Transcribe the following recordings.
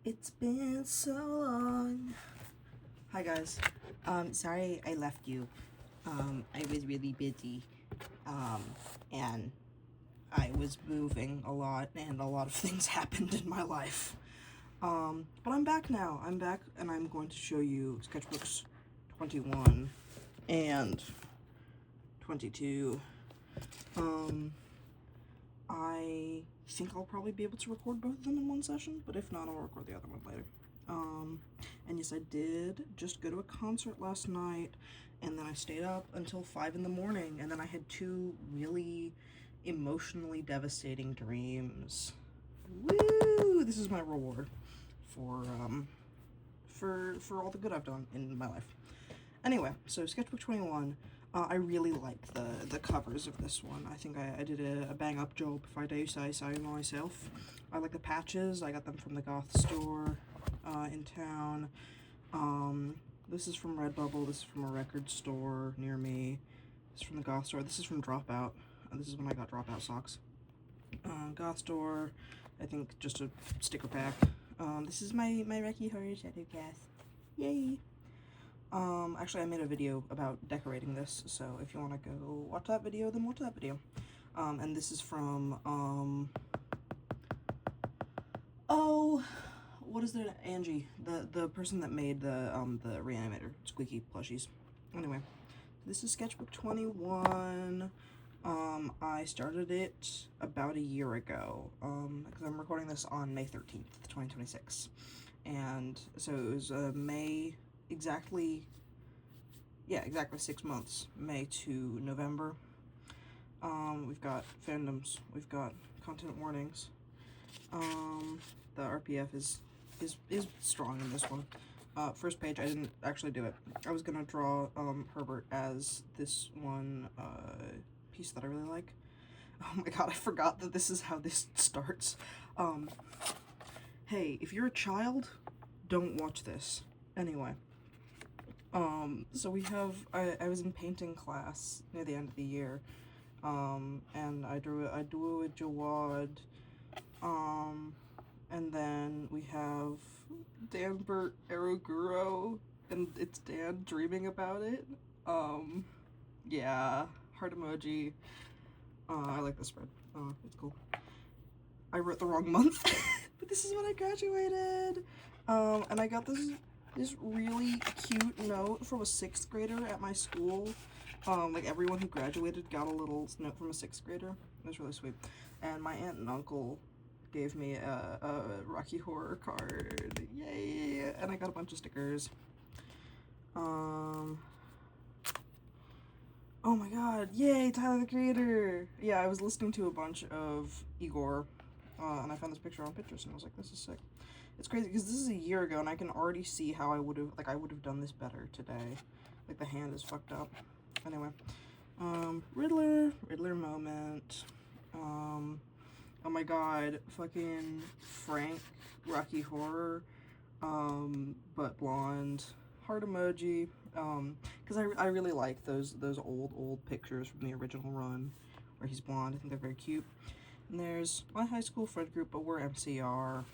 It's been so long. Hi guys. Sorry I left you. I was really busy. And I was moving a lot and a lot of things happened in my life. But I'm back now. I'm back and I'm going to show you sketchbooks 21 and 22. I think I'll probably be able to record both of them in one session, but if not, I'll record the other one later. And yes, I did just go to a concert last night, and then I stayed up until 5 in the morning, and then I had 2 really emotionally devastating dreams. Woo! This is my reward for all the good I've done in my life. Anyway, so sketchbook 21. I really like the covers of this one. I think I did a bang up job, if I do say so myself. I like the patches. I got them from the goth store in town. This is from Redbubble. This is from a record store near me. This is from the goth store. This is from Dropout. This is when I got Dropout socks. Goth store. I think just a sticker pack. This is my Rocky Horror Shadow cast. Yay! Actually I made a video about decorating this, so if you want to go watch that video, then watch that video. And this is from, oh, what is their, Angie, the person that made the Reanimator squeaky plushies. Anyway, this is sketchbook 21. I started it about a year ago, because I'm recording this on May 13th, 2026. And so it was, exactly 6 months, May to November. We've got fandoms, we've got content warnings. The RPF is strong in this one. First page, I didn't actually do it. I was gonna draw Herbert as this one piece that I really like. Oh my god, I forgot that this is how this starts. Hey, if you're a child, don't watch this. Anyway. So we have, I was in painting class near the end of the year, and I drew a Jawad, and then we have Danbert Aroguro, and it's Dan dreaming about it. Yeah, heart emoji. I like this spread. It's cool. I wrote the wrong month, but this is when I graduated. And I got this really cute note from a 6th grader at my school. Like everyone who graduated got a little note from a 6th grader. It was really sweet. And my aunt and uncle gave me a Rocky Horror card. Yay! And I got a bunch of stickers. Oh my god, yay, Tyler the Creator! Yeah, I was listening to a bunch of Igor, and I found this picture on Pinterest, and I was like, this is sick. It's crazy, because this is a year ago, and I can already see how I would have done this better today. Like, the hand is fucked up. Anyway, Riddler moment. Oh my god, fucking Frank, Rocky Horror, but blonde, heart emoji, because I really like those old pictures from the original run where he's blonde. I think they're very cute. And there's my high school friend group, but we're MCR.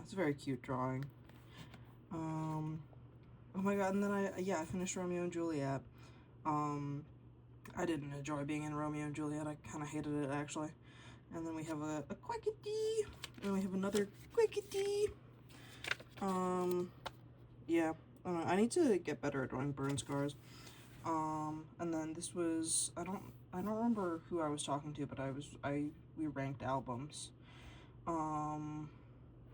It's a very cute drawing. Oh my god, and then I finished Romeo and Juliet. I didn't enjoy being in Romeo and Juliet. I kind of hated it, actually. And then we have a Quackity, and we have another Quackity. Yeah, I need to get better at drawing burn scars. And then this was, I don't remember who I was talking to, but we ranked albums.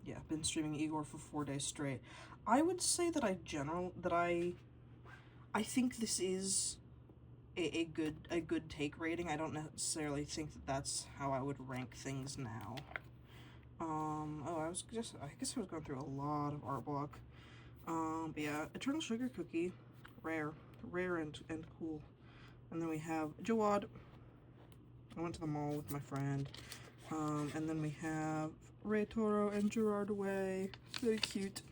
Yeah, been streaming Igor for 4 days straight. I would say that I think this is a good take rating. I don't necessarily think that that's how I would rank things now. Oh, I guess I was going through a lot of art block. But yeah, Eternal Sugar Cookie, rare and cool. And then we have Jawad. I went to the mall with my friend. And then we have Ray Toro and Gerard Way. Very cute.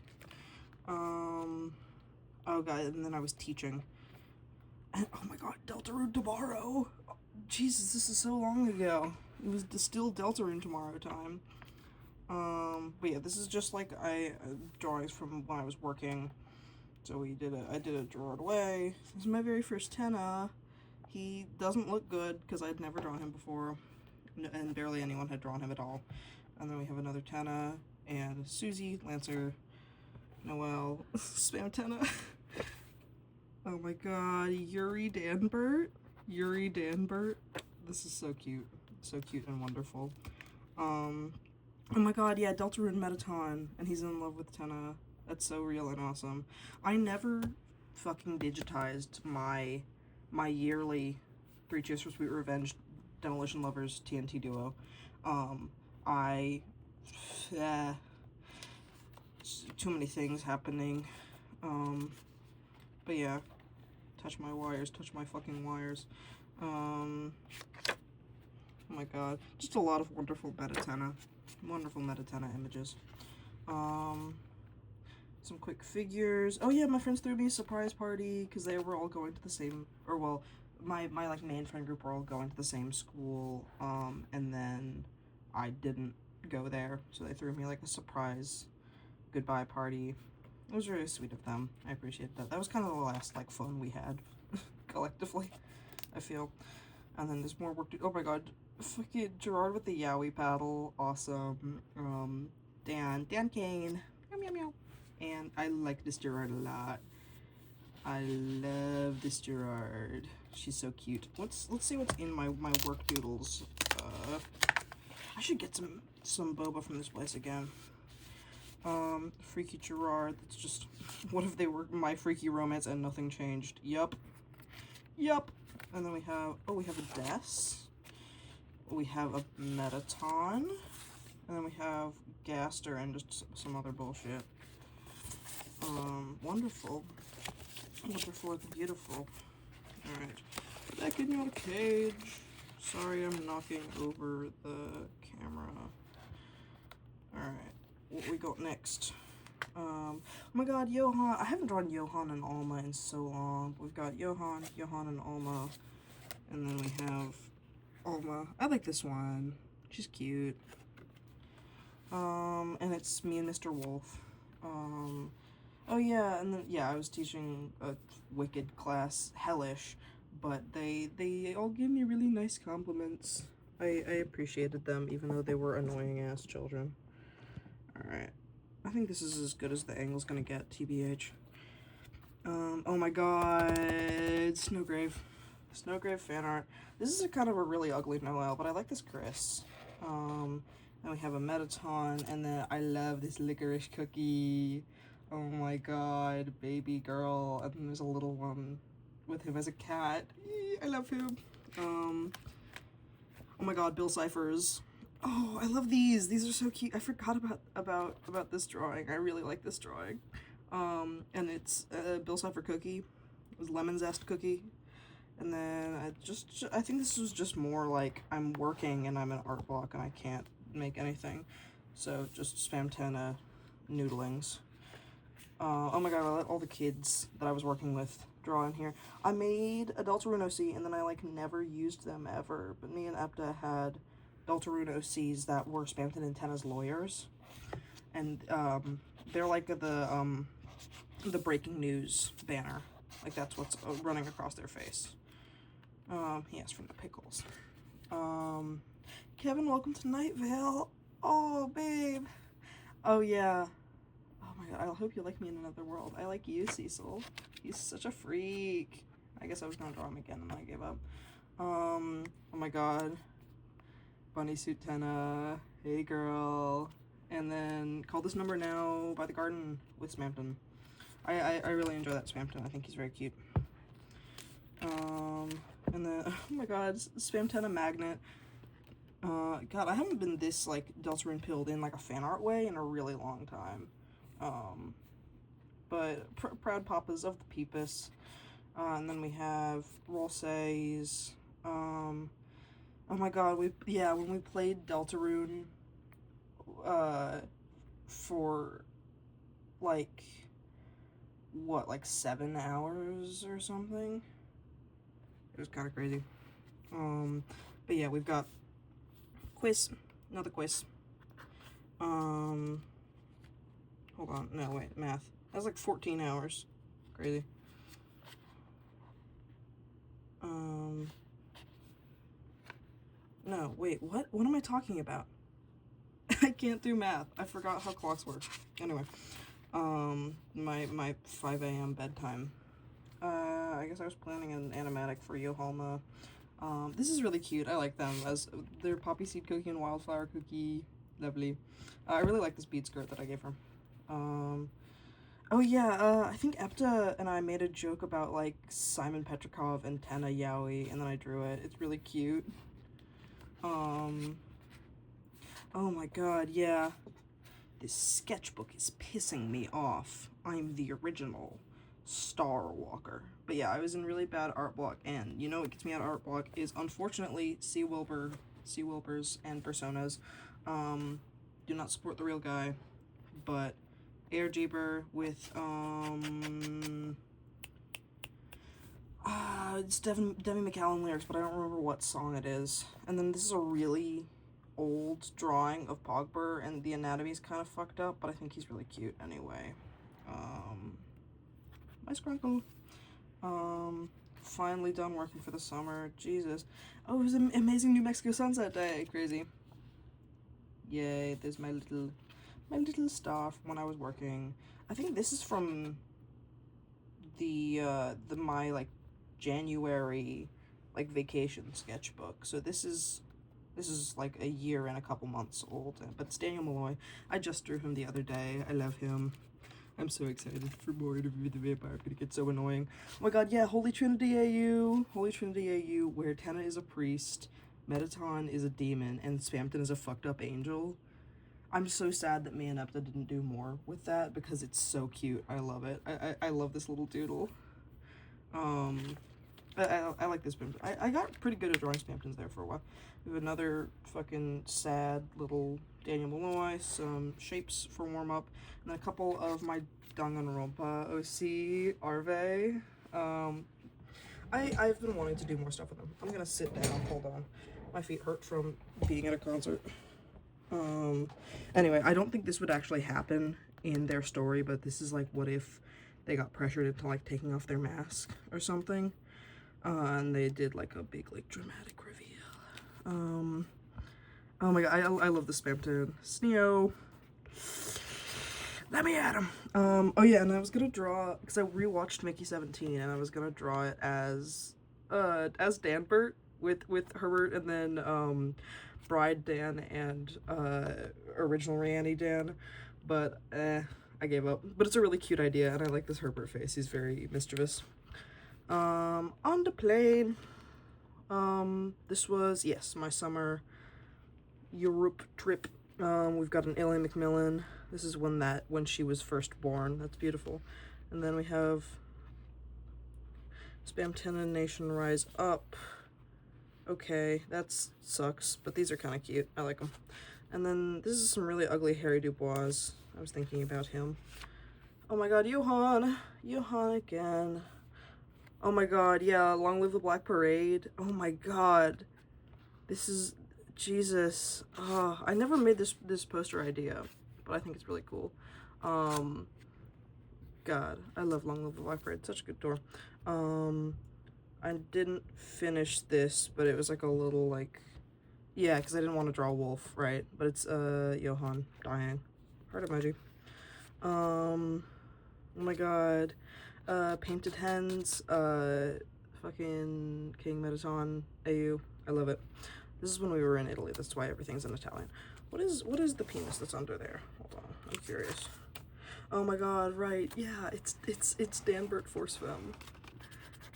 Oh god, and then I was teaching. And oh my god, Deltarune tomorrow! Oh, Jesus, this is so long ago. It was still Deltarune tomorrow time. But yeah, this is just like drawings from when I was working. So I did a Gerard Way. This is my very first Tenna. He doesn't look good because I'd never drawn him before, and barely anyone had drawn him at all. And then we have another Tenna, and Susie, Lancer, Noelle, Spam Tenna. Oh my god, Yuri Danbert. Yuri Danbert. This is so cute. So cute and wonderful. Oh my god, yeah, deltarune Metaton, and he's in love with Tenna. That's so real and awesome. I never fucking digitized my yearly 3 Cheers for Sweet Revenge Demolition Lovers TNT duo. Too many things happening. But yeah, touch my wires, touch my fucking wires. Oh my god, just a lot of wonderful Metatenna. Wonderful Metatenna images. Some quick figures. Oh yeah, my friends threw me a surprise party because they were all going to the same, or well, my like main friend group were all going to the same school, and then I didn't go there, so they threw me like a surprise goodbye party. It was really sweet of them. I appreciate that. That was kind of the last like fun we had collectively, I feel. And then there's more work to, oh my god, fucking Gerard with the Yowie paddle, awesome. Dan Kane, meow meow meow. And I like this Gerard a lot. I love this Gerard. She's so cute. Let's see what's in my work doodles. I should get some boba from this place again. Freaky Gerard. That's just, what if they were my freaky romance and nothing changed? Yup. And then we have a Des. We have a Metaton. And then we have Gaster and just some other bullshit. Wonderful and beautiful. Alright, back in your cage. Sorry, I'm knocking over the camera. Alright, what we got next? Oh my god, Johan. I haven't drawn Johan and Alma in so long. We've got Johan and Alma. And then we have Alma. I like this one. She's cute. And it's me and Mr. Wolf. Oh yeah, and then, yeah, I was teaching a Wicked class, Hellish, but they all gave me really nice compliments. I appreciated them, even though they were annoying-ass children. Alright. I think this is as good as the angle's gonna get, TBH. Oh my god, Snowgrave. Snowgrave fan art. This is a kind of a really ugly Noelle, but I like this Chris. Then we have a Metaton, and then I love this licorice cookie. Oh my god, baby girl. And then there's a little one with him as a cat. I love him. Oh my god, Bill Cyphers. Oh, I love these. These are so cute. I forgot about this drawing. I really like this drawing. And it's a Bill Cipher cookie. It was lemon zest cookie. And then I think this was just more like I'm working and I'm an art block and I can't make anything. So just spam Tenna noodlings. Oh my god, I let all the kids that I was working with draw in here. I made a deltarune OC and then I like never used them ever, but me and Epta had deltarune OCs that were spammed in Tenna's lawyers. And they're like the breaking news banner. Like that's what's running across their face. Yes, from the pickles. Kevin, welcome to Night Vale. Oh, babe. Oh, yeah. Oh my god, I hope you like me in another world. I like you, Cecil. He's such a freak. I guess I was gonna draw him again and then I gave up. Oh my god. Bunny Suit Tenna. Hey, girl. And then Call This Number Now by the Garden with Smampton. I really enjoy that Smampton. I think he's very cute. And then, oh my god, Spam Tenna Magnet. God, I haven't been this, like, deltarune pilled in, like, a fan art way in a really long time. But Proud Papas of the Peepus. And then we have Rolsays. Oh my god, when we played deltarune, for, like, what, like 7 hours or something? It was kind of crazy. But yeah, we've got quiz, another quiz. Hold on, no, wait, math. That's like 14 hours. Crazy. No, wait, what? What am I talking about? I can't do math. I forgot how clocks work. Anyway, my 5 a.m. bedtime. I guess I was planning an animatic for Yohalma. This is really cute. I like them as their poppy seed cookie and wildflower cookie. Lovely. I really like this bead skirt that I gave her. Oh yeah, I think Epta and I made a joke about like Simon Petrikov and Tena Yaoi, and then I drew it. It's really cute. Oh my god, yeah. This sketchbook is pissing me off. I'm the original Star Walker. But yeah, I was in really bad art block, and you know what gets me out of art block is unfortunately C. Wilburs and Personas. Do not support the real guy, but Air Jeeper with it's Demi McCallum lyrics, but I don't remember what song it is. And then this is a really old drawing of Pogba, and the anatomy's kind of fucked up, but I think he's really cute anyway. My Sprinkle. Finally done working for the summer. Jesus. Oh, it was an amazing New Mexico sunset day. Crazy. Yay, there's my little star from when I was working. I think this is from my like January like vacation sketchbook. So this is like a year and a couple months old, but it's Daniel Malloy. I just drew him the other day. I love him. I'm so excited for more Interview with the Vampire. It's gonna get so annoying. Oh my god, yeah, Holy Trinity AU. Holy Trinity AU, where Tena is a priest, Metaton is a demon, and Spamton is a fucked up angel. I'm so sad that me and Epta didn't do more with that because it's so cute. I love it. I love this little doodle. I like this Spamton. I got pretty good at drawing Spamtons there for a while. We have another fucking sad little Daniel Malloy, some shapes for warm-up, and then a couple of my Danganronpa OC Arve. I've been wanting to do more stuff with them. I'm gonna sit down, hold on. My feet hurt from being at a concert. Anyway, I don't think this would actually happen in their story, but this is like what if they got pressured into like taking off their mask or something, and they did like a big like dramatic reveal. Oh my god, I love the Spamton. Sneo. Let me at him. Oh yeah, and I was gonna draw, because I rewatched Mickey 17, and I was gonna draw it as Danbert with Herbert, and then Bride Dan and original Rhianni Dan, but I gave up. But it's a really cute idea, and I like this Herbert face. He's very mischievous. On the plane. This was, yes, my summer Europe trip. We've got an Ellie Macmillan. This is when she was first born. That's beautiful. And then we have Spamton Nation Rise Up. Okay, that sucks, but these are kind of cute. I like them. And then this is some really ugly Harry Dubois. I was thinking about him. Oh my god, Johan again. Oh my god, yeah, Long Live the Black Parade. Oh my god. This is, Jesus. I never made this poster idea, but I think it's really cool. God, I love Long Live the Black Parade. Such a good door. I didn't finish this, but it was like a little like, yeah, because I didn't want to draw a wolf, right? But it's Johan dying. Heart emoji. Oh my god. Painted Hens, fucking King Metaton AU. I love it. This is when we were in Italy. That's why everything's in Italian. What is the penis that's under there? Hold on, I'm curious. Oh my god, right. Yeah, it's Danbert Force Femme.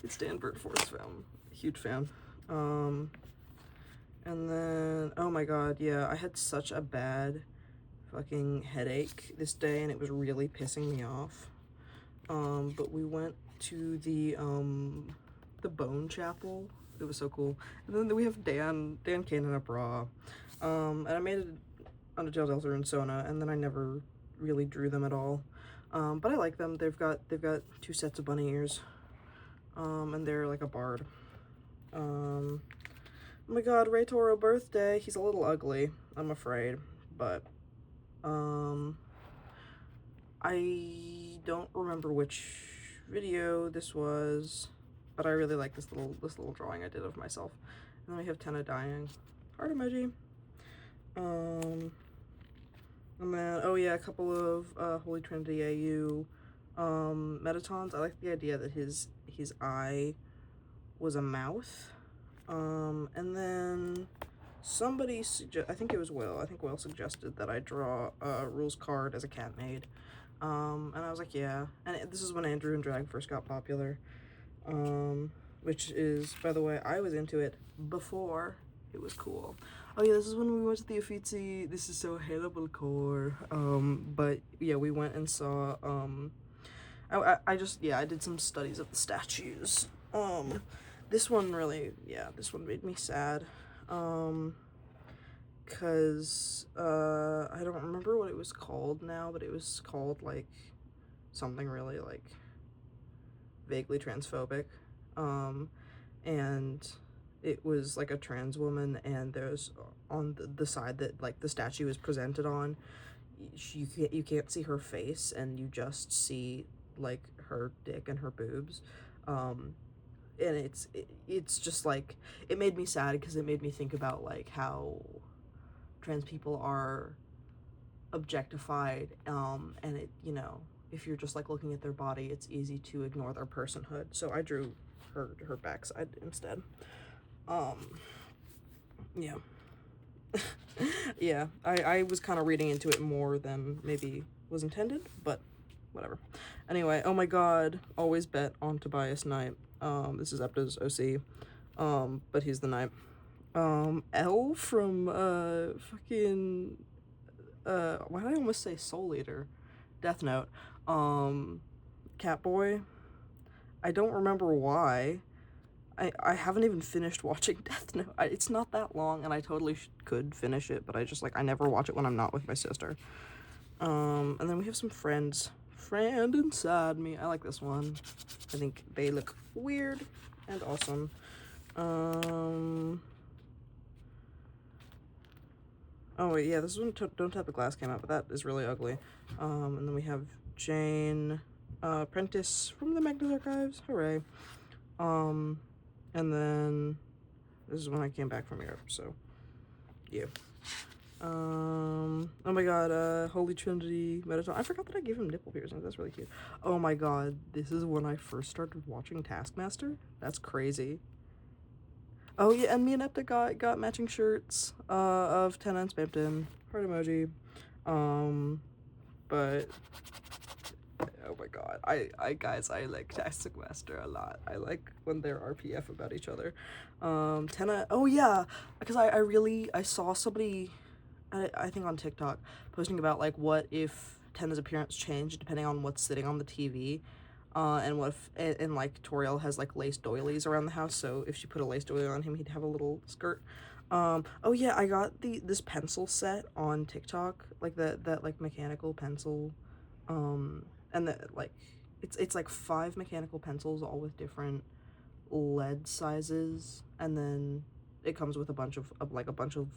It's Danbert Force Femme. Huge fan. And then, oh my god, yeah, I had such a bad fucking headache this day, and it was really pissing me off. But we went to the Bone Chapel. It was so cool. And then we have Dan Kane in a bra. And I made it on a deltarune Sona, and then I never really drew them at all. But I like them. They've got 2 sets of bunny ears. And they're like a bard. Oh my god, Ray Toro birthday. He's a little ugly, I'm afraid, but I don't remember which video this was, but I really like this little drawing I did of myself. And then we have Tenna dying. Heart emoji. And then, oh yeah, a couple of Holy Trinity AU Metatons. I like the idea that his eye was a mouth. And then somebody I think it was Will. I think Will suggested that I draw a rules card as a cat maid. And I was like, yeah. And this is when Andrew and Drag first got popular. Which is, by the way, I was into it before it was cool. Oh yeah, this is when we went to the Uffizi. This is so hateable core. But yeah, we went and saw, I did some studies of the statues. This one really, yeah, this one made me sad. Cause, I don't remember what it was called now, but it was called, like, something really, like, vaguely transphobic. And it was, like, a trans woman, and there's, on the side that, like, the statue is presented on, you can't see her face, and you just see, like, her dick and her boobs. And it's just, like, it made me sad because it made me think about, like, how trans people are objectified, and it, you know, if you're just, like, looking at their body, it's easy to ignore their personhood. So I drew her backside instead. Yeah. Yeah, I was kind of reading into it more than maybe was intended, but whatever. Anyway, oh my god, always bet on Tobias Knight. This is Epta's OC, but he's the Knight. L from, fucking, why did I almost say Soul Eater? Death Note. Catboy. I don't remember why. I haven't even finished watching Death Note. It's not that long, and I totally could finish it, but I just, like, I never watch it when I'm not with my sister. And then we have some friends. Friend inside me. I like this one. I think they look weird and awesome. Oh wait, yeah, this is when Don't Tap the Glass came out, but that is really ugly. And then we have Jane Prentice from the Magnus Archives. Hooray. And then this is when I came back from Europe, so yeah. Oh my god, Holy Trinity Metaton. I forgot that I gave him nipple piercings. That's really cute. Oh my god, this is when I first started watching Taskmaster. That's crazy. Oh yeah, and me and Epta got matching shirts of Tenna and Spampton. Heart emoji. But oh my god, I guys, I like Taskmaster a lot. I like when they're RPF about each other. Tenna, oh yeah, because I saw somebody, I think on TikTok, posting about, like, what if Tenna's appearance changed depending on what's sitting on the TV. And what if, and like, Toriel has, like, lace doilies around the house, so if she put a lace doily on him, he'd have a little skirt. Oh yeah, I got this pencil set on TikTok, like, that like, mechanical pencil, and that, like, it's like 5 mechanical pencils, all with different lead sizes, and then it comes with a bunch of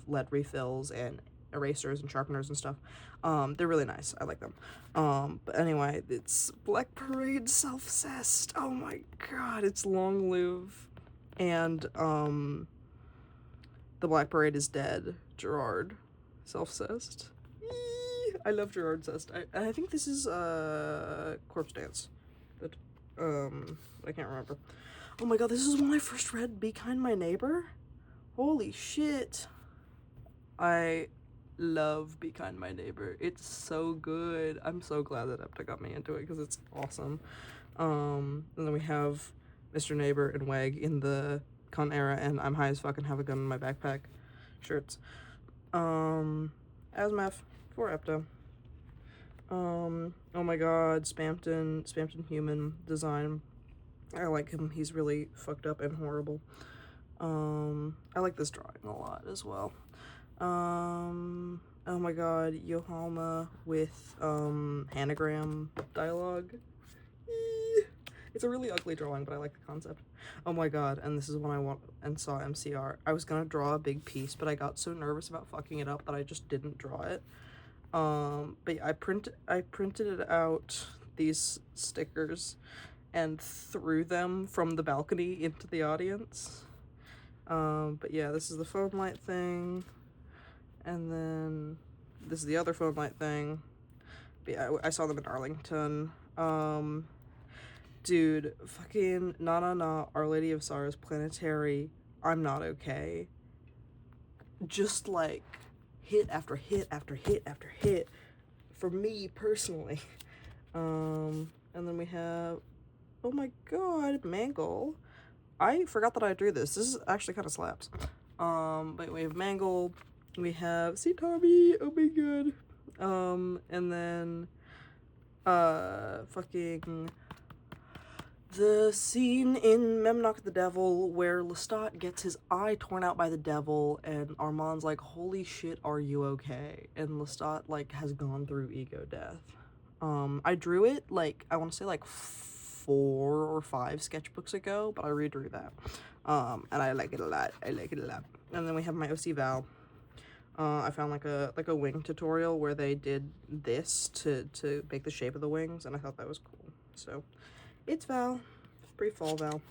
lead refills and erasers and sharpeners and stuff. They're really nice. I like them. But anyway, it's Black Parade Self-Cessed. Oh my god, it's Long Live. And, the Black Parade is dead. Gerard Self-Cessed. I love Gerard Cessed. I think this is, Corpse Dance. But, I can't remember. Oh my god, this is when I first read Be Kind My Neighbor. Holy shit. I love Be Kind My Neighbor. It's so good. I'm so glad that Epta got me into it because it's awesome. And then we have Mr. Neighbor and Weg in the Con era and I'm high as fuck and have a gun in my backpack shirts. Asmaf for Epta. Oh my god, Spampton human design. I like him. He's really fucked up and horrible. I like this drawing a lot as well. Oh my god, Yohalma with, anagram dialogue. It's a really ugly drawing, but I like the concept. Oh my god, and this is when I saw MCR. I was gonna draw a big piece, but I got so nervous about fucking it up that I just didn't draw it. But yeah, I printed out these stickers and threw them from the balcony into the audience. But yeah, this is the phone light thing, and then this is the other phone light thing. But yeah, I saw them in Arlington. Dude, fucking Na Na Na, Our Lady of Sorrows Planetary, I'm Not Okay. Just like hit after hit after hit after hit for me personally. And then we have, oh my god, Mangle. I forgot that I drew this. This is actually kind of slaps. But we have Mangle, we have See Tommy, oh my god. And then fucking the scene in Memnoch the Devil where Lestat gets his eye torn out by the devil and Armand's like, holy shit, are you okay? And Lestat like has gone through ego death. I drew it like, I want to say like 4 or 5 sketchbooks ago, but I redrew that. And I like it a lot. I like it a lot. And then we have my OC Val. I found like a wing tutorial where they did this to make the shape of the wings, and I thought that was cool. So it's Val, pretty fall Val.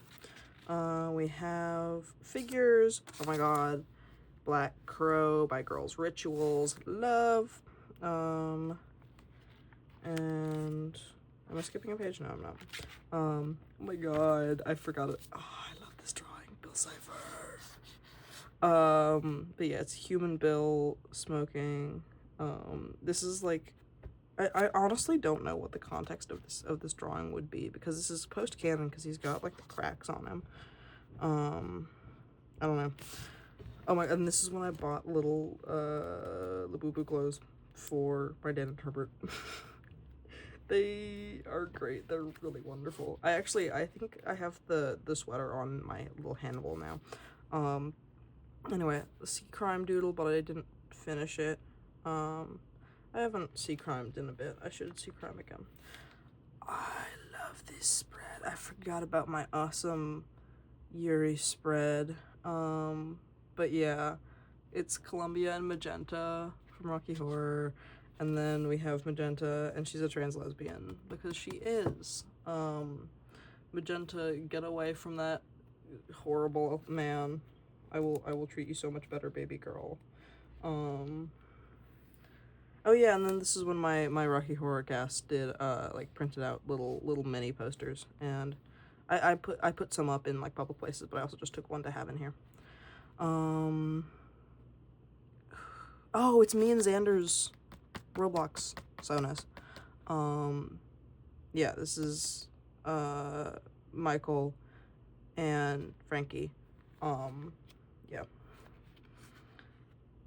We have figures. Oh my god, Black Crow by Girls Rituals, love. And am I skipping a page? No, I'm not. Oh my god, I forgot it. Oh, I love this drawing, Bill Cipher. But yeah, it's human Bill smoking. This is like, I honestly don't know what the context of this drawing would be, because this is post canon because he's got like the cracks on him. I don't know. Oh my, and this is when I bought little Labubu glows for my Dan and Herbert. They are great. They're really wonderful. I think I have the sweater on my little Hannibal now. Anyway, sea crime doodle, but I didn't finish it. I haven't sea crimed in a bit. I should sea crime again. I love this spread. I forgot about my awesome Yuri spread. But yeah, it's Columbia and Magenta from Rocky Horror. And then we have Magenta, and she's a trans lesbian, because she is. Magenta, get away from that horrible man. I will treat you so much better, baby girl. Oh yeah, and then this is when my Rocky Horror cast did like printed out little mini posters, and I put some up in like public places, but I also just took one to have in here. Oh, it's me and Xander's Roblox Sonus. Yeah, this is Michael and Frankie. Yeah.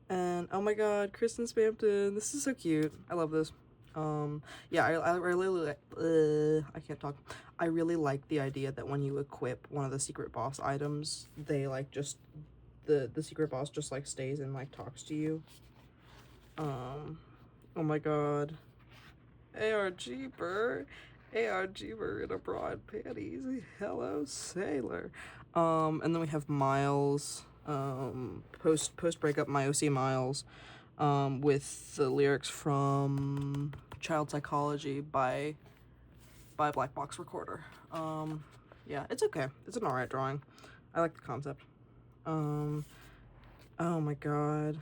And oh my god, Kristen Spampton, this is so cute. I love this. Yeah, I really I can't talk. I really like the idea that when you equip one of the secret boss items, they like just the secret boss just like stays and like talks to you. Oh my god. ARG Burr in a bra and panties. Hello, sailor. And then we have Miles, post breakup my OC Miles, with the lyrics from Child Psychology by Black Box Recorder. Yeah, it's okay. It's an alright drawing. I like the concept. Oh my god.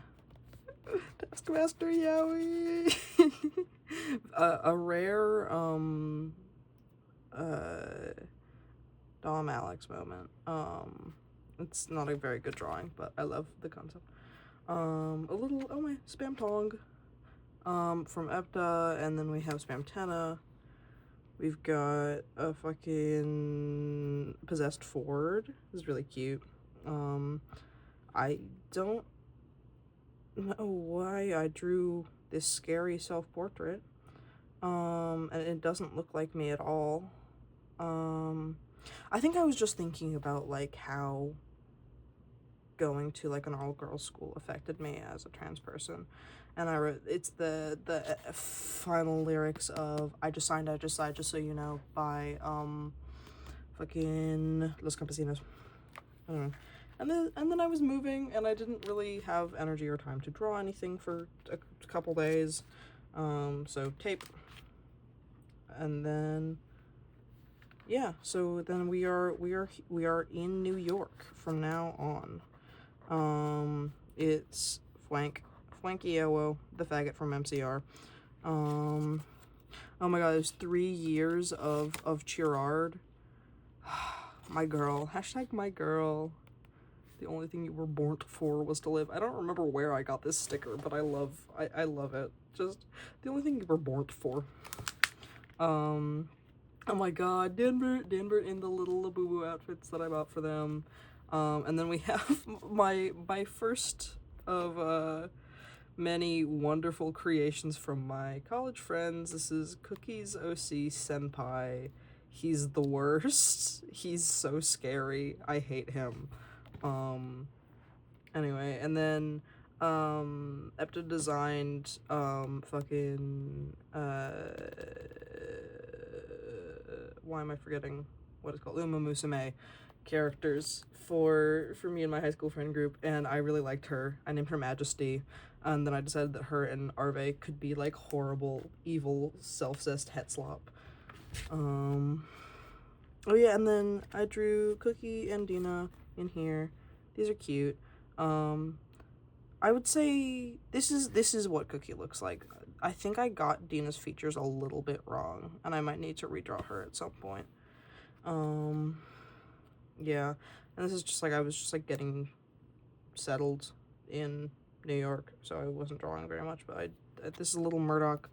Taskmaster Yowie. A rare Dom Alex moment. It's not a very good drawing, but I love the concept. A little, oh my, Spam Tong from Epta, and then we have Spam Tenna. We've got a fucking Possessed Ford. This is really cute. I don't know why I drew this scary self-portrait. And it doesn't look like me at all. I think I was just thinking about like how going to like an all-girls school affected me as a trans person, and I wrote, it's the final lyrics of I just signed just so you know, by fucking Los Campesinos. And then I was moving and I didn't really have energy or time to draw anything for a couple days. So tape. And then, yeah, so then we are in New York from now on. It's Flanky Ewo, the faggot from MCR. Oh my god, it was 3 years of Chirard. My girl. Hashtag my girl. The only thing you were born for was to live. I don't remember where I got this sticker, but I love it. Just the only thing you were born for. Oh my god, Denver in the little Labubu outfits that I bought for them. And then we have my first of many wonderful creations from my college friends. This is Cookie's OC Senpai. He's the worst. He's so scary. I hate him. Anyway, and then Epta designed fucking why am I forgetting what it's called? Uma Musume characters for me and my high school friend group, and I really liked her. I named her Majesty, and then I decided that her and Arve could be like horrible, evil, self-obsessed Hetzlop. Oh yeah, and then I drew Cookie and Dina in here. These are cute. I would say this is what Cookie looks like. I think I got Dina's features a little bit wrong, and I might need to redraw her at some point. Yeah, and this is just like, I was just like getting settled in New York, so I wasn't drawing very much, but this is a little Murdoch.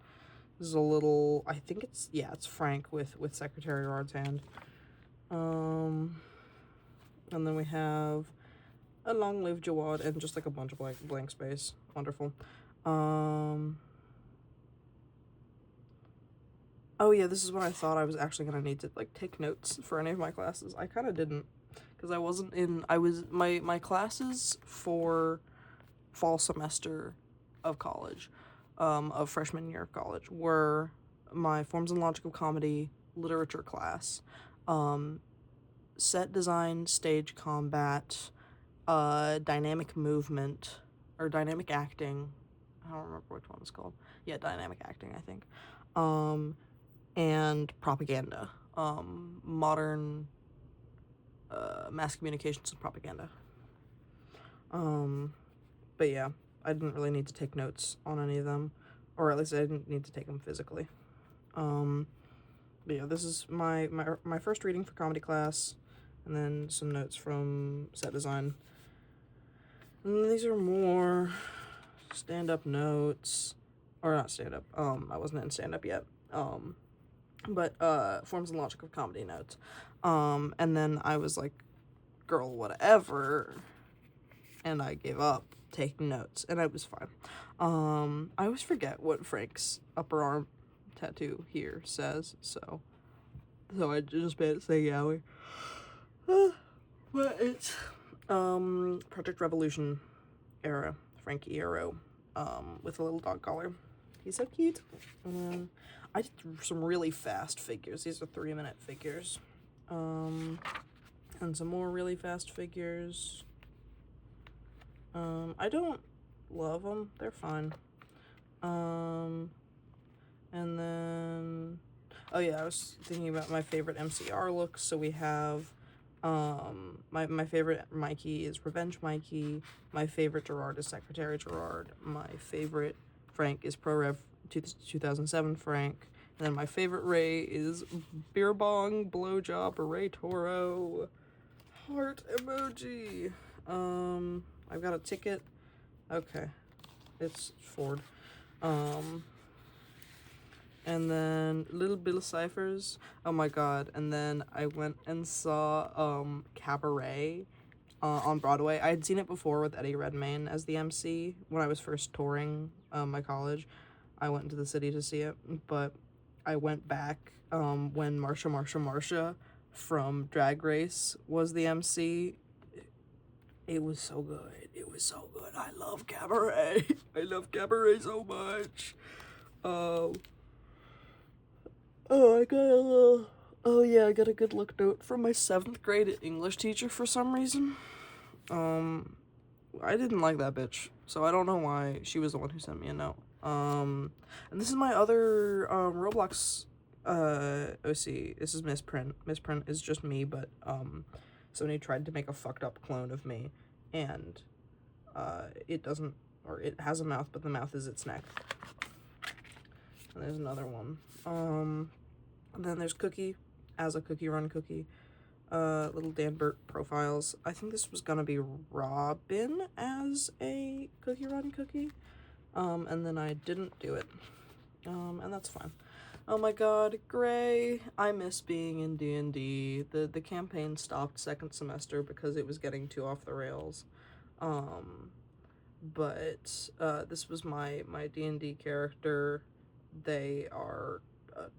This is a little, I think it's Frank with Secretary Rod's hand. And then we have a Long Live Jawad and just like a bunch of blank space. Wonderful. Oh yeah, this is when I thought I was actually gonna need to like take notes for any of my classes. I kind of didn't, because I wasn't in. My classes for fall semester of college, of freshman year of college, were my Forms and Logic of Comedy literature class, set design, stage combat, dynamic movement, or dynamic acting. I don't remember which one it's called. Yeah, dynamic acting, I think. And propaganda. Modern mass communications and propaganda. But yeah, I didn't really need to take notes on any of them, or at least I didn't need to take them physically. But yeah, this is my first reading for comedy class, and then some notes from set design. And these are more stand-up notes, or not stand-up, I wasn't in stand-up yet, but Forms and Logic of Comedy notes. And then I was like, girl, whatever, and I gave up taking notes, and I was fine. I always forget what Frank's upper arm tattoo here says, so I just made it say Yowie. But it's Project Revolution era, Frankie Arrow, with a little dog collar. He's so cute. I did some really fast figures. These are 3-minute figures. And some more really fast figures. I don't love them. They're fine. And then, oh yeah, I was thinking about my favorite MCR looks. So we have, my favorite Mikey is Revenge Mikey. My favorite Gerard is Secretary Gerard. My favorite Frank is Pro Rev 2007 Frank. And then my favorite Ray is Beer Bong Blowjob Ray Toro. Heart emoji. I've got a ticket. Okay. It's Ford. And then Little Bill Ciphers. Oh my god. And then I went and saw Cabaret on Broadway. I had seen it before with Eddie Redmayne as the MC when I was first touring my college. I went into the city to see it, but I went back when Marsha from Drag Race was the MC. It was so good. It was so good. I love Cabaret. I love Cabaret so much. I got a good look note from my 7th grade English teacher for some reason. I didn't like that bitch, so I don't know why she was the one who sent me a note. And this is my other Roblox OC. This is Misprint. Misprint is just me, but somebody tried to make a fucked up clone of me, and it doesn't, or it has a mouth, but the mouth is its neck. And there's another one. And then there's Cookie as a Cookie Run Cookie. Little Danbert profiles. I think this was gonna be Robin as a Cookie Run Cookie. And then I didn't do it. And that's fine. Oh my god, Gray. I miss being in D&D. The campaign stopped second semester because it was getting too off the rails. But this was my D&D character. They are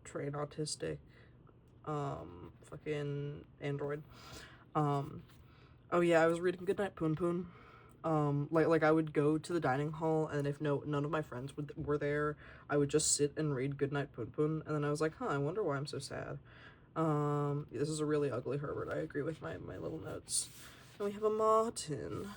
trained autistic. Fucking android. Oh yeah, I was reading Goodnight Poon Poon. Like I would go to the dining hall, and if none of my friends were there, I would just sit and read Goodnight Poon Poon, and then I was like, I wonder why I'm so sad. This is a really ugly Herbert. I agree with my little notes. And we have a Martin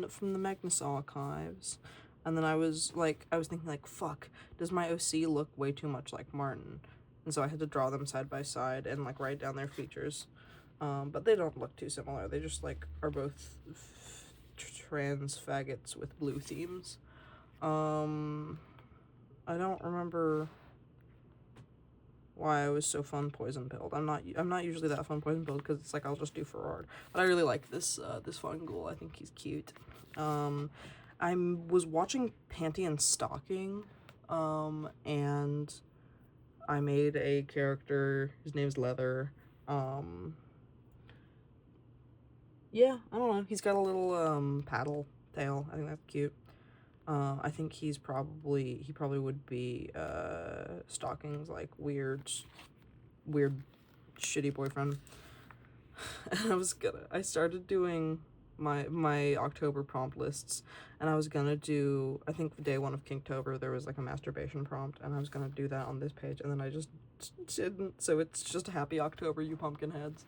from the Magnus Archives. And then I was thinking like, fuck, does my OC look way too much like Martin? And so I had to draw them side by side and like write down their features. But they don't look too similar. They just like are both trans faggots with blue themes. I don't remember why I was so fun poison pilled. I'm not usually that fun poison pilled because it's like I'll just do Ferrard. But I really like this fungal. I think he's cute. I was watching Panty and Stocking, and I made a character. His name's Leather. Yeah, I don't know. He's got a little paddle tail. I think that's cute. I think he probably would be Stocking's like weird shitty boyfriend. And I started doing my October prompt lists, and I was gonna do, I think day one of Kinktober there was like a masturbation prompt, and I was gonna do that on this page, and then I just didn't, so it's just a happy October, you pumpkin heads.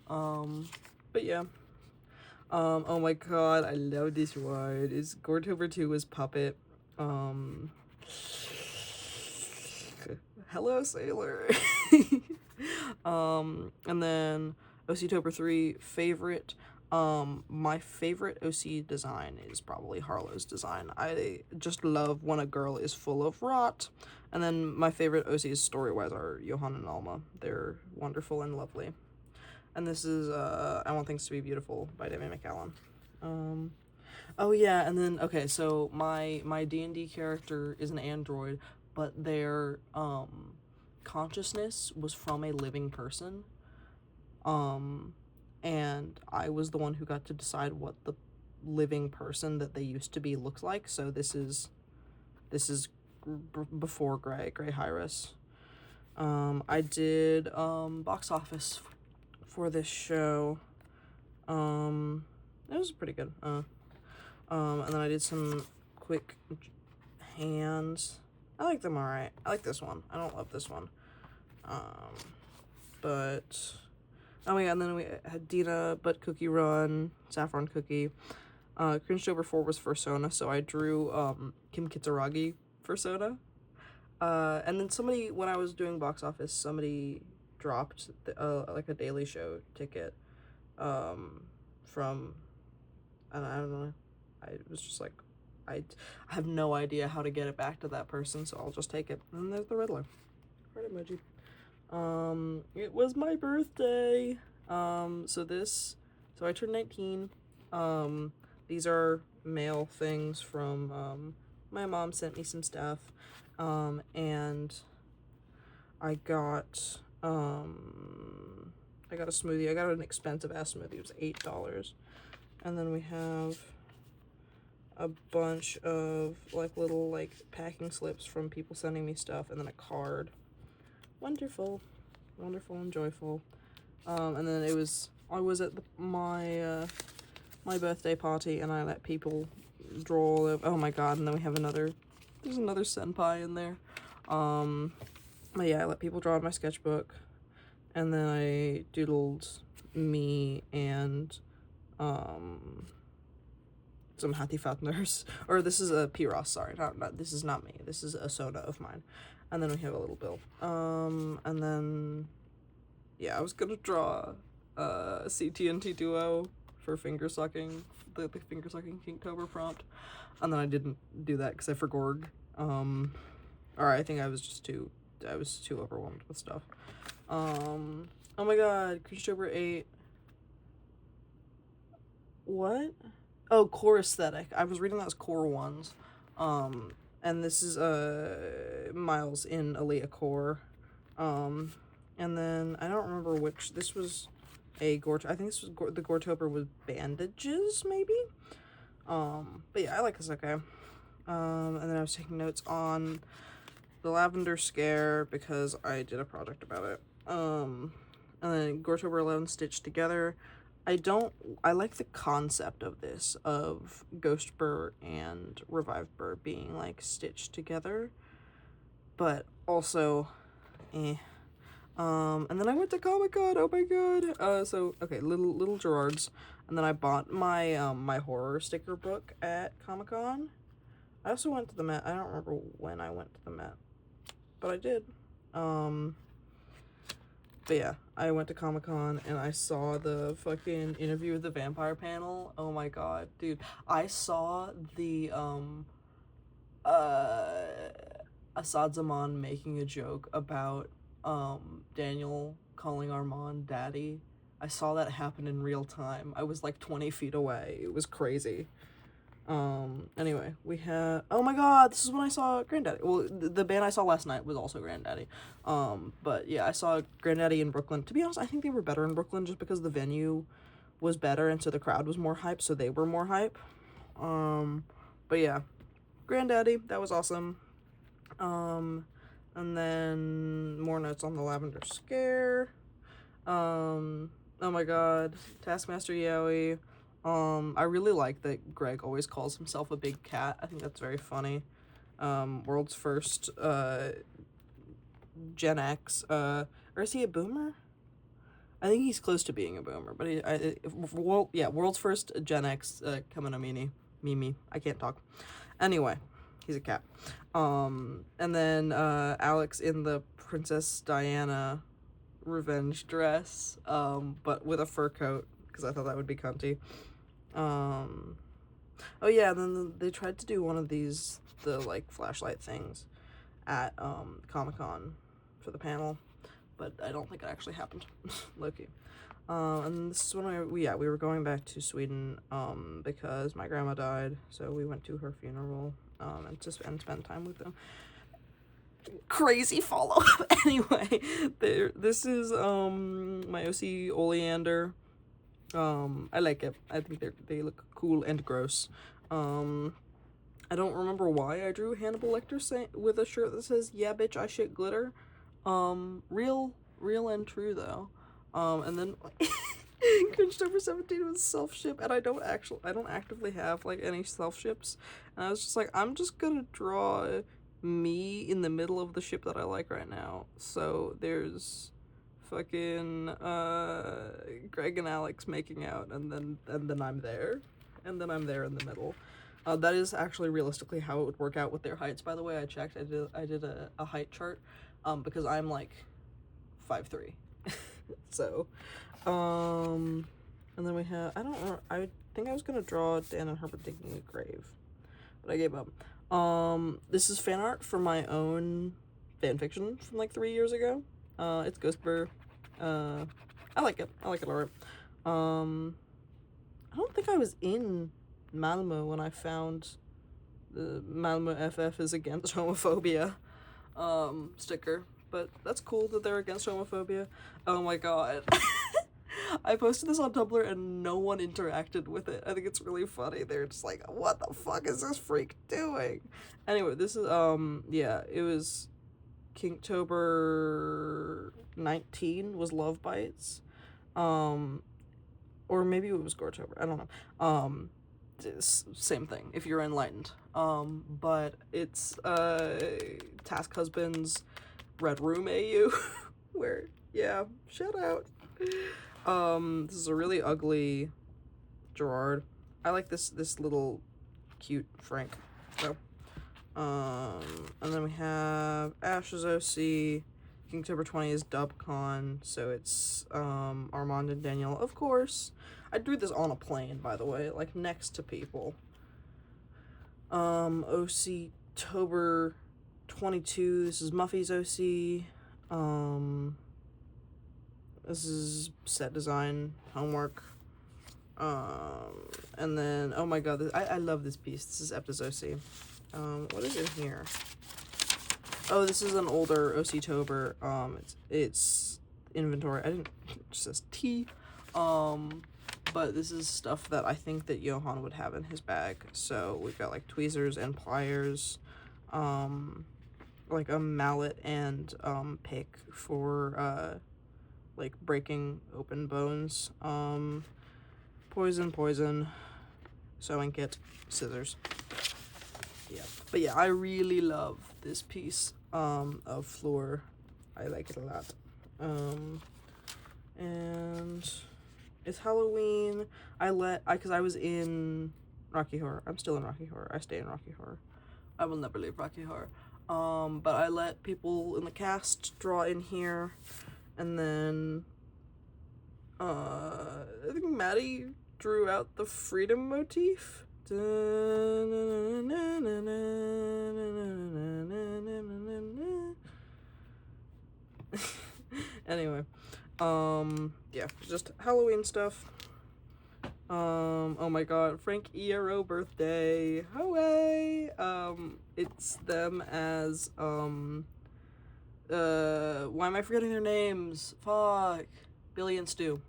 But yeah. Oh my god, I love this one. It's Gortober 2 was Puppet. Hello, Sailor. And then OCtober 3, favorite. My favorite OC design is probably Harlow's design. I just love when a girl is full of rot. And then my favorite OCs story-wise are Johann and Alma. They're wonderful and lovely. And this is I Want Things to Be Beautiful by Debbie McAllen. Oh yeah, and then okay, so my D&D character is an android, but their consciousness was from a living person. And I was the one who got to decide what the living person that they used to be looks like. So this is before Gray Hyris. I did box office for this show. It was pretty good. And then I did some quick hands. I like them alright. I like this one. I don't love this one. But oh my god, and then we had Dina, But Cookie Run, Saffron Cookie. Cringetober 4 was Fursona, so I drew Kim Kitsuragi Fursona. And then somebody, when I was doing box office, somebody dropped like a Daily Show ticket from, and I don't know, I was just like, I have no idea how to get it back to that person, so I'll just take it. And there's the Riddler. Heart emoji. It was my birthday. So I turned 19. These are mail things from, my mom sent me some stuff. And I got a smoothie. I got an expensive ass smoothie. It was $8. And then we have a bunch of like little like packing slips from people sending me stuff, and then a card. Wonderful and joyful. And then I was at my birthday party, and I let people draw. Oh my god! And then we have there's another senpai in there. But yeah, I let people draw in my sketchbook, and then I doodled me and some Hattie Fatners. Or this is a Piros, sorry. Not this is not me. This is a soda of mine. And then we have a little bill. And then, yeah, I was gonna draw CT&T Duo for finger sucking, the finger sucking Kinktober prompt. And then I didn't do that because I forgorg. Or I think I was too overwhelmed with stuff. Oh my god, Creature 8. What? Oh, core aesthetic. I was reading that as core ones. And this is Miles in Aaliyah core. And then I don't remember which. This was a Gore. I think this was the Goretober with bandages, maybe. But yeah, I like this. Okay. And then I was taking notes on the Lavender Scare because I did a project about it. And then Goretober 11 stitched together. I like the concept of this, of Ghost Burr and Revived Burr being, like, stitched together, but also, And then I went to Comic-Con, oh my god, so, okay, little Gerards, and then I bought my, my horror sticker book at Comic-Con. I also went to the Met. I don't remember when I went to the Met, but I did. But yeah, I went to Comic-Con and I saw the fucking Interview with the Vampire panel. Oh my god, dude. I saw the, Assad Zaman making a joke about, Daniel calling Armand daddy. I saw that happen in real time. I was like 20 feet away. It was crazy. Anyway, we have, oh my god, this is when I saw Granddaddy. Well, the band I saw last night was also Granddaddy. But yeah, I saw Granddaddy in Brooklyn. To be honest, I think they were better in Brooklyn just because the venue was better and so the crowd was more hype, so they were more hype. But yeah, Granddaddy, that was awesome. And then more notes on the Lavender Scare. Oh my god, Taskmaster Yowie. I really like that Greg always calls himself a big cat. I think that's very funny. World's first, Gen X, or is he a boomer? I think he's close to being a boomer, but world's first Gen X, Mimi. I can't talk. Anyway, he's a cat. And then, Alex in the Princess Diana revenge dress, but with a fur coat, because I thought that would be cunty. Oh yeah, and then they tried to do one of these, the, like, flashlight things at, Comic-Con for the panel, but I don't think it actually happened. Low-key. And this is when we were going back to Sweden, because my grandma died, so we went to her funeral, and spend time with them. Crazy follow-up. Anyway, this is, my OC Oleander. I like it. I think they look cool and gross. I don't remember why I drew Hannibal Lecter with a shirt that says, "Yeah, bitch, I shit glitter." Real and true, though. And then Cringe 17 was self-ship, and I don't actively have, like, any self-ships. And I was just like, I'm just gonna draw me in the middle of the ship that I like right now. So there's fucking Greg and Alex making out, and then I'm there, and then I'm there in the middle. That is actually realistically how it would work out with their heights, by the way. I checked. I did a height chart, because I'm like 5'3". So, and then we have, I don't know, I think I was gonna draw Dan and Herbert digging a grave, but I gave up. This is fan art for my own fanfiction from like 3 years ago. It's Ghost Burr. I like it alright. I don't think I was in Malmo when I found the Malmo FF is against homophobia, sticker, but that's cool that they're against homophobia. Oh my god. I posted this on Tumblr and no one interacted with it. I think it's really funny. They're just like, what the fuck is this freak doing? Anyway, this is, yeah, it was Kinktober 19 was Love Bites. Or maybe it was Goretober. I don't know. Same thing, if you're enlightened. But it's, Task Husband's Red Room AU, where, yeah, shout out. This is a really ugly Gerard. I like this little cute Frank. So, and then we have Ash's OC. Kingtober 20 is DubCon, so it's Armand and Danielle, of course. I drew this on a plane, by the way, like next to people. OC Tober 22, this is Muffy's OC. This is set design, homework. And then, oh my god, I love this piece. This is Epta's OC. What is in here? Oh, this is an older OC Tober. It's inventory. It just says T. But this is stuff that I think that Johan would have in his bag. So we've got like tweezers and pliers, like a mallet and pick for like breaking open bones. Poison, sewing kit, scissors. Yeah, but yeah, I really love this piece of floor. I like it a lot. And it's Halloween. Because I was in Rocky Horror. I'm still in Rocky Horror. I stay in Rocky Horror. I will never leave Rocky Horror. But I let people in the cast draw in here, and then I think Maddie drew out the freedom motif. Anyway, yeah, just Halloween stuff. Oh my god, Frank Iero birthday. Hooray! It's them as, why am I forgetting their names? Fuck. Billy and Stu.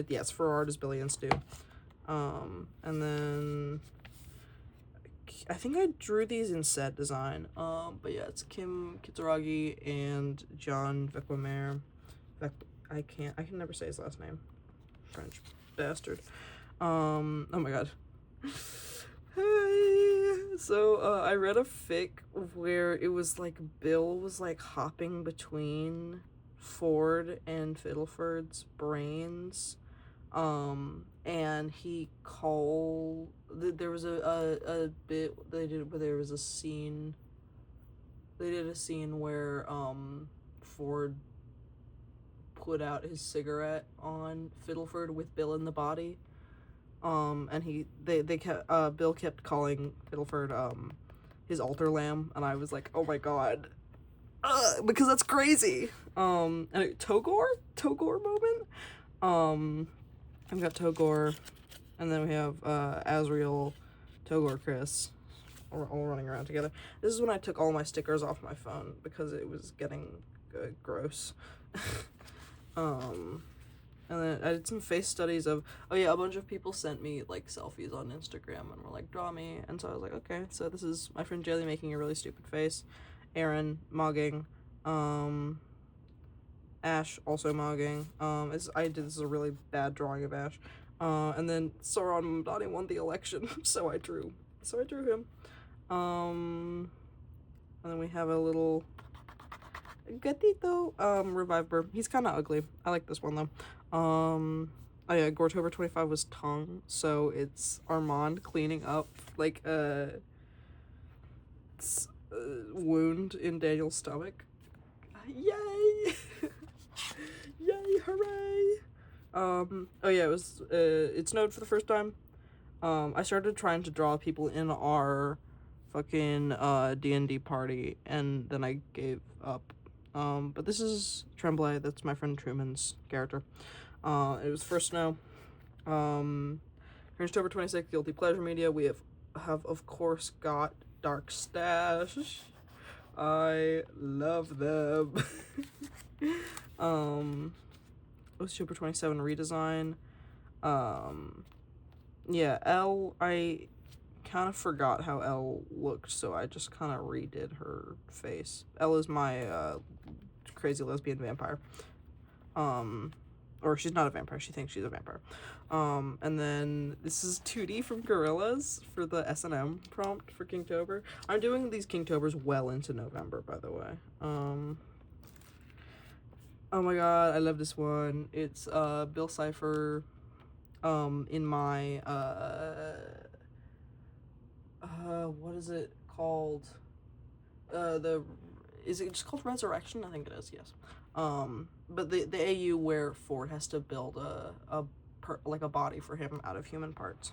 Yes, for art is Billy and Stu. And then I think I drew these in set design. But yeah, it's Kim Kitsuragi and John Vecquemer. I can never say his last name. French bastard. Oh my god. Hey. So, I read a fic where it was like Bill was like hopping between Ford and Fiddleford's brains. And he called, there was a bit they did where there was a scene, they did a scene where, Ford put out his cigarette on Fiddleford with Bill in the body, and they kept, Bill kept calling Fiddleford, his altar lamb, and I was like, oh my god, because that's crazy. And Togor moment, I've got Togor, and then we have Azriel, Togor, Chris, all running around together. This is when I took all my stickers off my phone because it was getting gross. And then I did some face studies of, oh yeah, a bunch of people sent me like selfies on Instagram and were like, draw me, and so I was like, okay, so this is my friend Jaylee making a really stupid face, Aaron mogging, Ash also mogging. This is a really bad drawing of Ash. And then Sauron Mamdani won the election, so I drew him. And then we have a little gatito, Revive Burr. He's kind of ugly. I like this one though. Oh yeah, Gortober 25 was tongue, so it's Armand cleaning up like wound in Daniel's stomach. Yay! Yay, hooray! Oh yeah, it snowed for the first time. I started trying to draw people in our fucking D&D party, and then I gave up. But this is Tremblay, that's my friend Truman's character. It was first snow. October 26th, Guilty Pleasure Media. We have of course got Dark Stash. I love them. October 27 redesign. Yeah, Elle, I kind of forgot how Elle looked, so I just kind of redid her face. Elle is my crazy lesbian vampire. Or she's not a vampire, she thinks she's a vampire. And then this is 2D from Gorillas for the S&M prompt for Kingtober. I'm doing these Kingtobers well into November, by the way. Oh my god, I love this one. It's Bill Cipher in my what is it called? Is it just called Resurrection? I think it is, yes. But the AU where Ford has to build like a body for him out of human parts.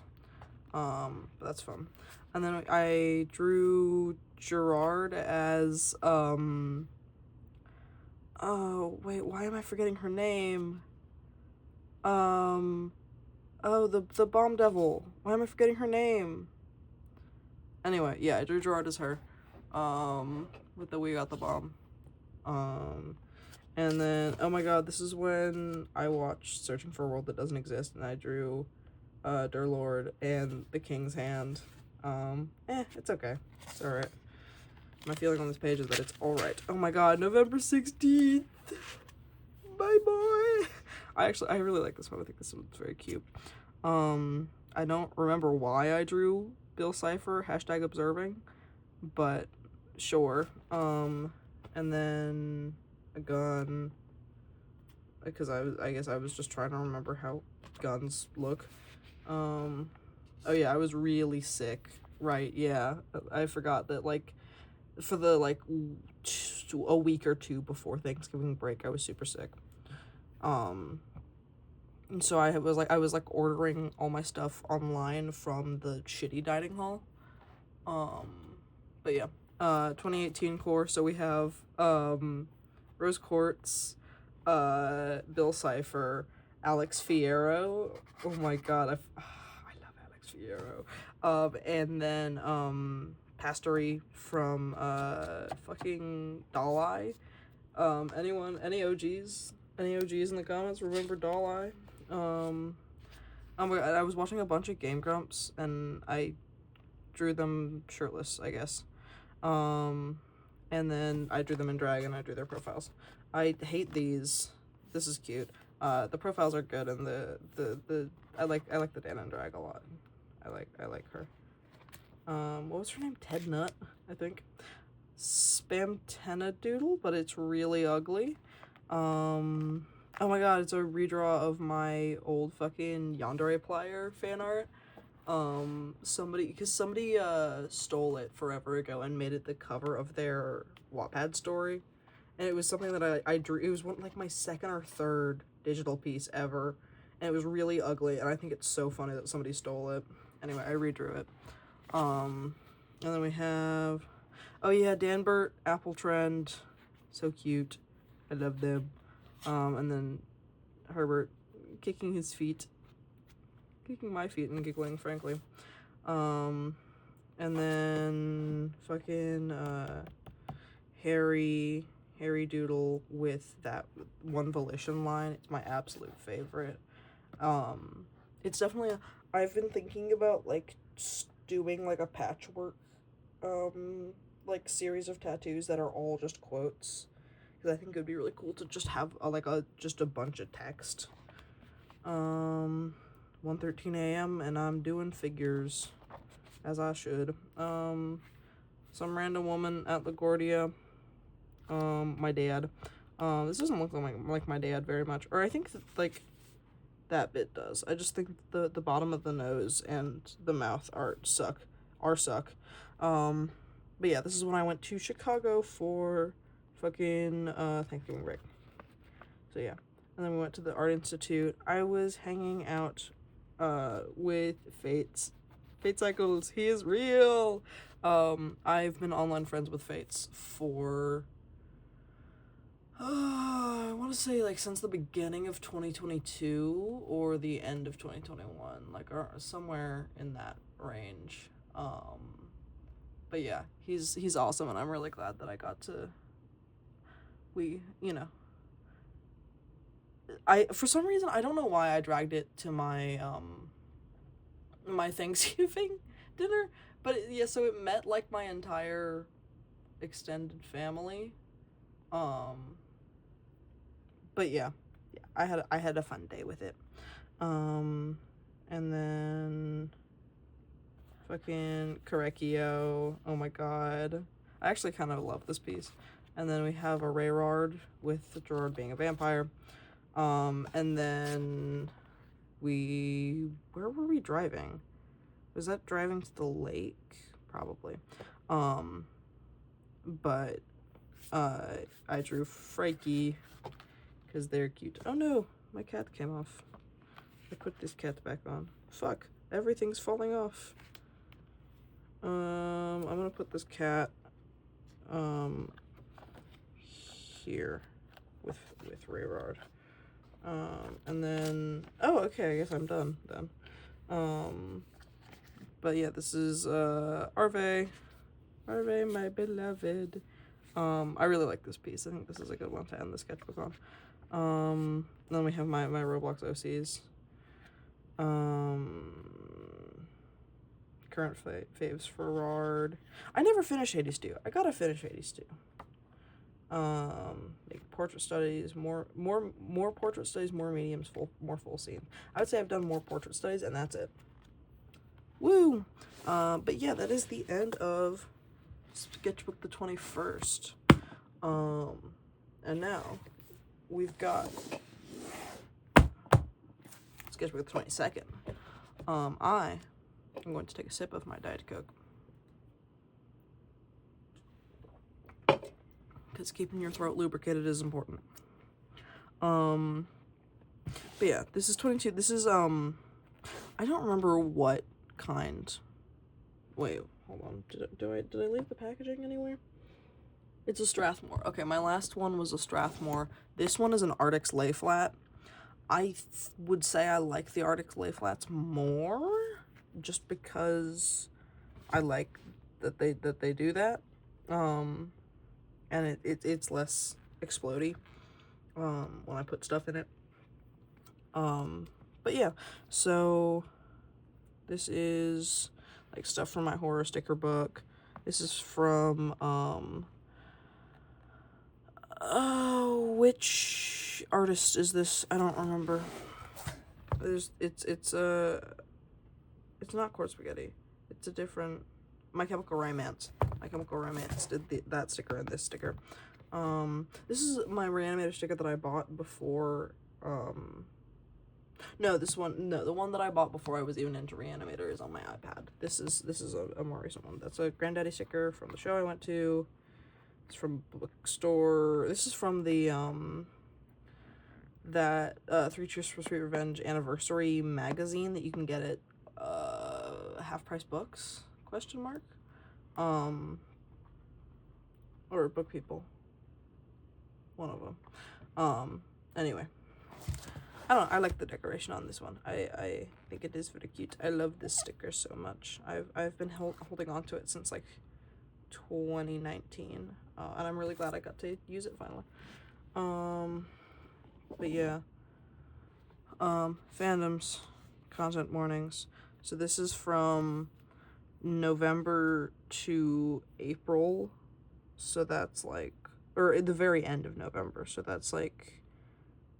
But that's fun. And then I drew Gerard as, oh, wait, why am I forgetting her name? Oh, the Bomb Devil. Why am I forgetting her name? Anyway, yeah, I drew Gerard as her. With the We Got the Bomb. And then, oh my god, this is when I watched Searching for a World That Doesn't Exist, and I drew, Durlord and the King's Hand. It's okay. It's alright. My feeling on this page is that it's alright. Oh my god, November 16th! Bye boy! I really like this one. I think this one's very cute. I don't remember why I drew Bill Cipher, #observing, but sure. And then a gun, because I guess I was just trying to remember how guns look. Oh yeah, I was really sick, right? Yeah, I forgot that, like, for the, like, a week or two before Thanksgiving break, I was super sick. And so I was ordering all my stuff online from the shitty dining hall. But yeah, 2018 core. So we have Rose Quartz, Bill Cipher, Alex Fierro. Oh my god, I love Alex Fierro. And then Pastory from fucking Doll Eye. Any OGs in the comments remember Doll Eye? Oh my god, I was watching a bunch of Game Grumps and I drew them shirtless, I guess. And then I drew them in drag and I drew their profiles. I hate these. This is cute. The profiles are good, and I like the Dan in drag a lot. I like her. What was her name? Ted Nut, I think. Spamtena Doodle, but it's really ugly. Oh my god, it's a redraw of my old fucking Yandere Plier fan art. Somebody stole it forever ago and made it the cover of their Wattpad story. And it was something that I drew. It was like my second or third digital piece ever. And it was really ugly, and I think it's so funny that somebody stole it. Anyway, I redrew it. And then we have, oh yeah, Danbert, Apple Trend. So cute. I love them. And then Herbert kicking my feet and giggling, frankly. And then fucking Harry Doodle with that one Volition line. It's my absolute favorite. It's definitely I've been thinking about, like, doing, like, a patchwork like series of tattoos that are all just quotes, because I think it would be really cool to just have just a bunch of text. 1:13 a.m. and I'm doing figures, as I should. Some random woman at LaGuardia. My dad. This doesn't look like my dad very much, or I think that, like, that bit does. I just think the bottom of the nose and the mouth suck. But yeah, this is when I went to Chicago for fucking Thanksgiving break. So yeah. And then we went to the Art Institute. I was hanging out with Fates. Fate Cycles, he is real! I've been online friends with Fates for I want to say, like, since the beginning of 2022 or the end of 2021, like, somewhere in that range. But yeah, he's awesome, and I'm really glad that I got to, for some reason, I don't know why I dragged it to my, my Thanksgiving dinner, but yeah, so it met, like, my entire extended family. But yeah, I had a fun day with it. And then fucking Correcchio. Oh my god. I actually kind of love this piece. And then we have a Rayrard with Gerard being a vampire. And then where were we driving? Was that driving to the lake? probably. But I drew Frankie because they're cute. Oh no, my cat came off. I put this cat back on. Fuck, everything's falling off. I'm gonna put this cat here with Rayrard. And then, oh, okay, I guess I'm done then. But yeah, this is Arve, my beloved. I really like this piece. I think this is a good one to end the sketchbook on. Then we have my Roblox OCs. Current faves for Rard. I never finished Hades 2. I gotta finish Hades 2. Make portrait studies, more portrait studies, more mediums, more full scene. I would say I've done more portrait studies, and that's it. Woo! But yeah, that is the end of Sketchbook the 21st. And now we've got Sketchbook the 22nd. I am going to take a sip of my Diet Coke. Because keeping your throat lubricated is important. But yeah, this is 22. This is, I don't remember what kind. Wait, hold on. Did I leave the packaging anywhere? It's a Strathmore. Okay, my last one was a Strathmore. This one is an Artix lay flat. I would say I like the Artix lay flats more, just because I like that they do that. And it's less explodey when I put stuff in it. But yeah, so this is like stuff from my horror sticker book. This is from oh, which artist is this? I don't remember. It's not Court Spaghetti. It's a different My Chemical Romance. My Chemical Romance did that sticker and this sticker. This is my Reanimator sticker that I bought before, no, the one that I bought before I was even into Reanimator is on my iPad. This is a more recent one. That's a Granddaddy sticker from the show I went to. It's from bookstore. This is from the, that, 3 Cheers for Sweet Revenge anniversary magazine that you can get at, Half Price Books, ? Or Book People. One of them. Anyway. I don't know, I like the decoration on this one. I think it is very cute. I love this sticker so much. I've been holding on to it since, like, 2019. And I'm really glad I got to use it finally. But yeah. Fandoms. Content warnings. So this is from November to April. So that's like, or at the very end of November. So that's like,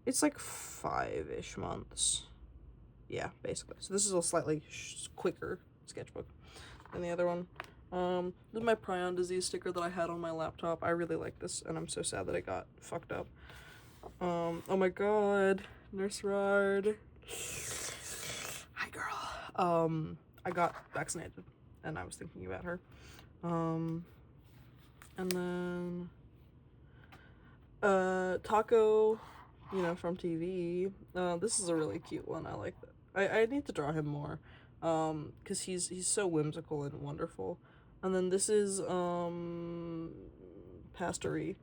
it's like 5-ish months. Yeah, basically. So this is a slightly quicker sketchbook than the other one. This is my prion disease sticker that I had on my laptop. I really like this, and I'm so sad that it got fucked up. Oh my god, Nurse Rard. Hi, girl. I got vaccinated, and I was thinking about her. And then, Taco, you know, from TV. This is a really cute one. I like that. I need to draw him more, because he's so whimsical and wonderful. And then this is, Pastory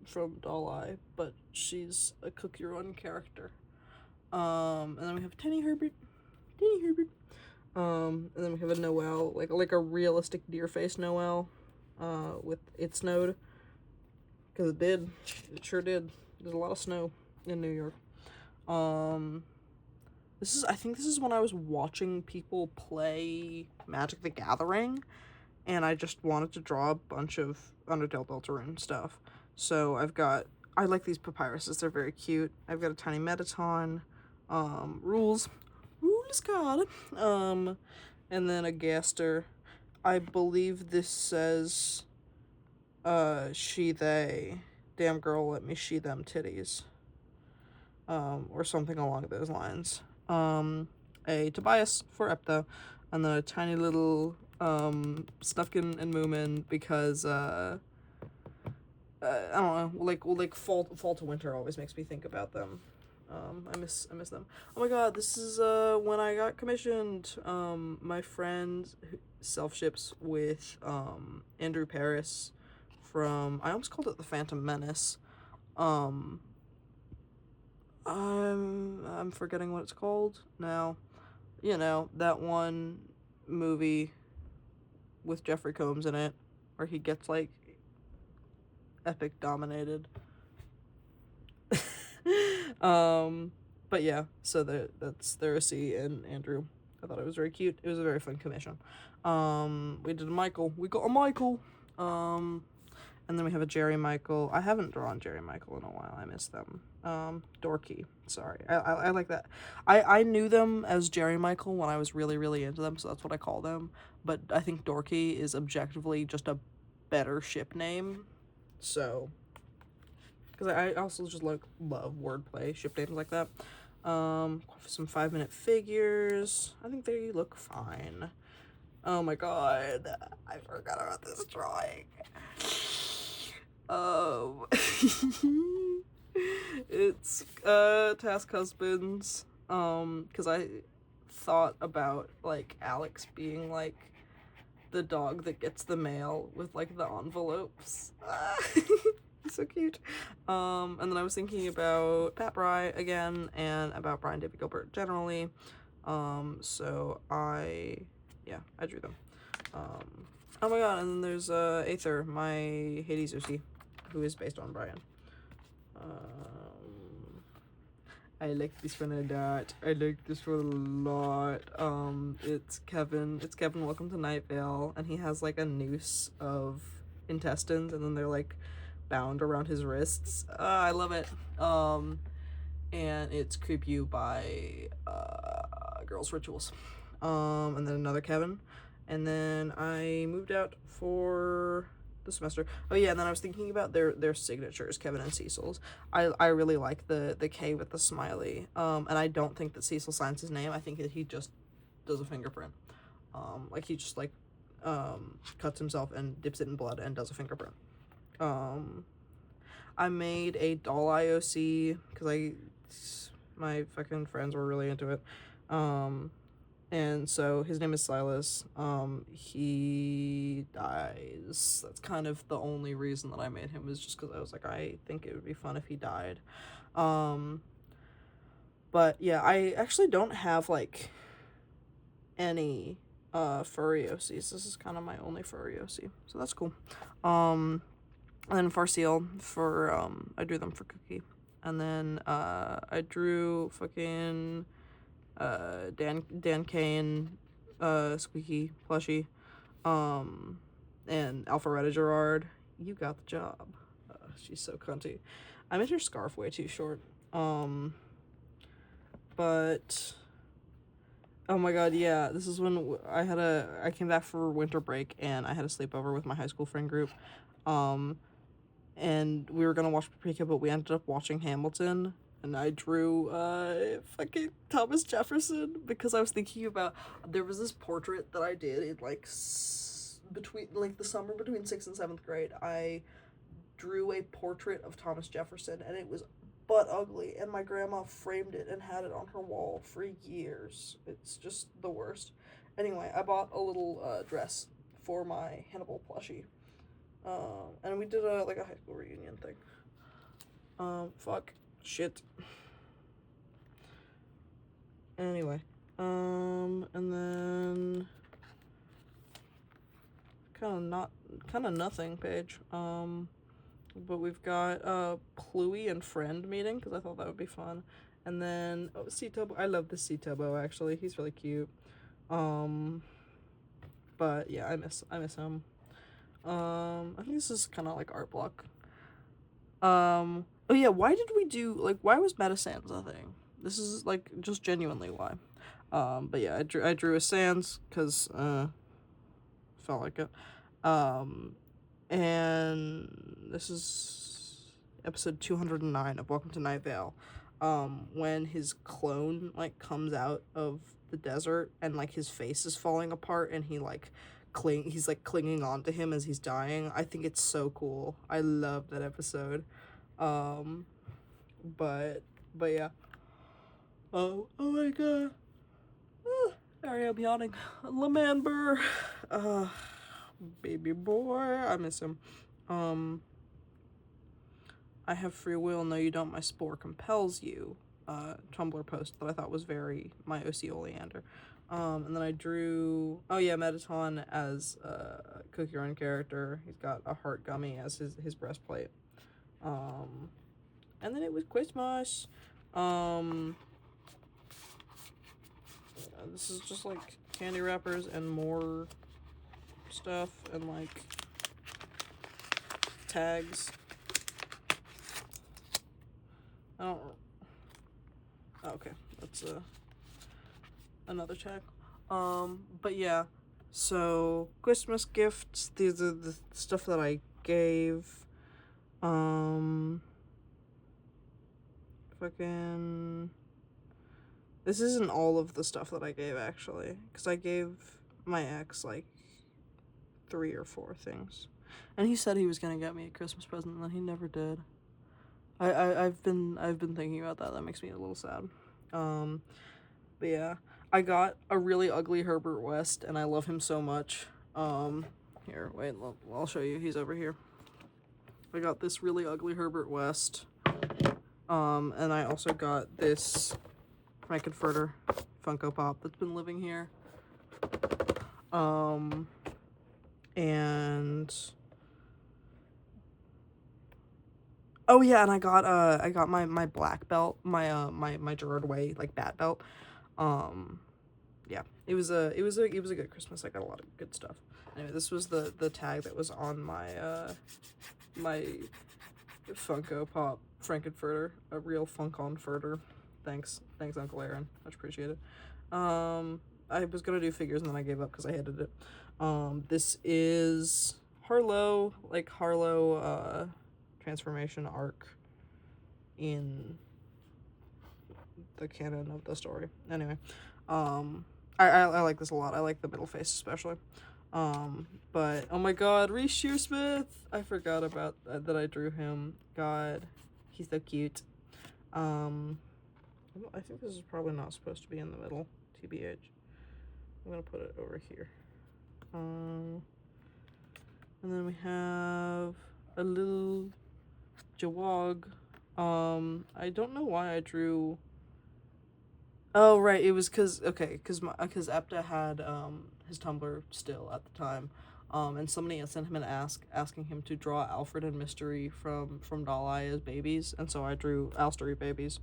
from Doll Eye, but she's a Cook Your Own character. And then we have Tiny Herbert. And then we have a Noelle, like a realistic deer face Noelle, with It Snowed. Because it did. It sure did. There's a lot of snow in New York. I think this is when I was watching people play Magic the Gathering, and I just wanted to draw a bunch of Undertale Deltarune stuff. So I like these papyruses, they're very cute. I've got a tiny Metaton, Rules card, and then a Gaster. I believe this says, she, they, damn girl, let me she them titties, or something along those lines. A Tobias for Epto, and then a tiny little Snufkin and Moomin, because I don't know, like fall to winter always makes me think about them. I miss them. Oh my god, this is when I got commissioned. My friend self ships with Andrew Paris from, I almost called it the Phantom Menace. I'm forgetting what it's called now. You know, that one movie with Jeffrey Combs in it where he gets like epic dominated. But yeah, so that's Theresy and Andrew. I thought it was very cute. It was a very fun commission. We did a Michael. We got a Michael. And then we have a Jerry Michael. I haven't drawn Jerry Michael in a while. I miss them. Dorky. Sorry. I like that. I knew them as Jerry Michael when I was really, really into them, so that's what I call them. But I think Dorky is objectively just a better ship name. So, because I also just love wordplay, ship names like that. Some 5-minute figures. I think they look fine. Oh my god, I forgot about this drawing. It's Task Husbands. Because I thought about like Alex being like the dog that gets the mail with like the envelopes. He's so cute. And then I was thinking about Pat Bry again and about Brian David Gilbert generally. So I drew them. Oh my god, and then there's Aether, my Hades Uzi, who is based on Brian. I like this one a lot. I like this one a lot. It's Kevin. Welcome to Night Vale, and he has like a noose of intestines, and then they're like bound around his wrists. I love it. And it's Creep You by Girls Rituals. And then another Kevin. And then I moved out for the semester. Oh yeah, and then I was thinking about their signatures, Kevin and Cecil's. I really like the K with the smiley. And I don't think that Cecil signs his name. I think that he just does a fingerprint. Like he just like cuts himself and dips it in blood and does a fingerprint. I made a doll IOC because my fucking friends were really into it. And so his name is Silas. He dies. That's kind of the only reason that I made him, was just because I was like, I think it would be fun if he died. But yeah, I actually don't have like any furry OCs. This is kind of my only furry OC, so that's cool. And then Farseal for I drew them for Cookie, and then I drew fucking Dan Kane, Squeaky plushie, and Alpharetta Gerard. You got the job. She's so cunty. I made her scarf way too short. But oh my god, yeah, this is when I came back for winter break and I had a sleepover with my high school friend group. And we were gonna watch Paprika, but we ended up watching Hamilton. And I drew fucking Thomas Jefferson because I was thinking about, there was this portrait that I did in like between like the summer between 6th and 7th grade. I drew a portrait of Thomas Jefferson and it was butt ugly, and my grandma framed it and had it on her wall for years. It's just the worst. Anyway, I bought a little dress for my Hannibal plushie. And we did a high school reunion thing. Fuck. Shit. Anyway, and then kind of nothing page. But we've got Pluie and Friend meeting because I thought that would be fun, and then C-Tubbo. I love the C-Tubbo actually. He's really cute. But yeah, I miss him. I think this is kind of like art block. Oh yeah, why did we do, like, why was Meta Sans a thing? This is, like, just genuinely why. But yeah, I drew a Sans, because, felt like it. And this is episode 209 of Welcome to Night Vale. When his clone, like, comes out of the desert, and, like, his face is falling apart, and he, like, he's like clinging on to him as he's dying. I think it's so cool. I love that episode. But yeah. Oh my god. Sorry, I'm yawning. Lamamber. Baby boy. I miss him. I have free will. No, you don't. My spore compels you. Tumblr post that I thought was very my OC Oleander. And then I drew, oh yeah, Metaton as a Cookie Run character. He's got a heart gummy as his breastplate. And then it was Christmas. This is just like candy wrappers and more stuff and like tags. I don't. Oh, okay, that's another tag. But yeah. So Christmas gifts. These are the stuff that I gave. Fucking. This isn't all of the stuff that I gave actually, because I gave my ex like 3 or 4 things, and he said he was gonna get me a Christmas present, and then he never did. I've been thinking about that. That makes me a little sad. But yeah, I got a really ugly Herbert West, and I love him so much. Here, wait, I'll show you. He's over here. I got this really ugly Herbert West. And I also got this Frankenfurter Funko Pop that's been living here. And oh yeah, and I got my black belt, my Gerard Way like bat belt. Yeah, it was a good Christmas. I got a lot of good stuff. Anyway, this was the tag that was on my my Funko Pop Frankenfurter, a real Funkonfurter. Thanks Uncle Aaron, much appreciated. I was gonna do figures and then I gave up because I hated it. This is Harlow transformation arc in the canon of the story. Anyway, I like this a lot. I like the middle face especially. But oh my god, Reese Shearsmith! I forgot about that I drew him. God, he's so cute. I think this is probably not supposed to be in the middle, TBH. I'm gonna put it over here. And then we have a little Jawog. I don't know why I drew. Oh right, it was because Epta had his Tumblr still at the time, and somebody had sent him an asking him to draw Alfred and Mystery from Doll Eye as babies, and so I drew Alstery babies.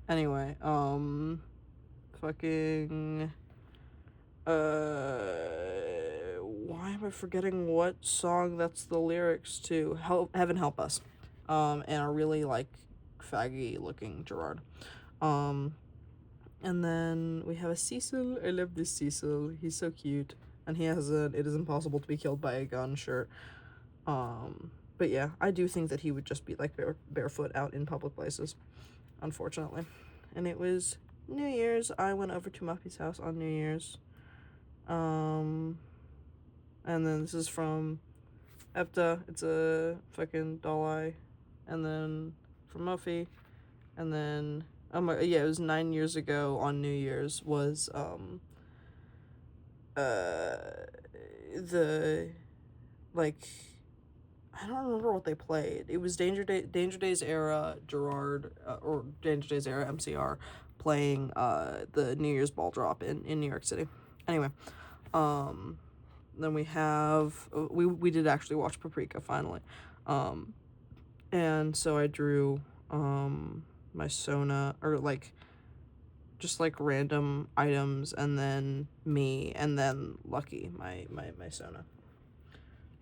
Anyway, fucking. Why am I forgetting what song that's the lyrics to? Heaven Help Us. And a really like faggy looking Gerard. And then we have a Cecil. I love this Cecil. He's so cute. And he has a "It is impossible to be killed by a gun" shirt. But yeah, I do think that he would just be like barefoot out in public places, unfortunately. And it was New Year's. I went over to Muffy's house on New Year's. And then this is from Epta. It's a fucking Doll Eye. And then from Muffy. And then it was 9 years ago on New Year's was the like I don't remember what they played. It was Danger Days era Gerard or Danger Days era MCR playing the New Year's ball drop in New York City. Anyway, then we have we did actually watch Paprika finally. And so I drew my Sona, or like just like random items, and then me, and then Lucky, my Sona.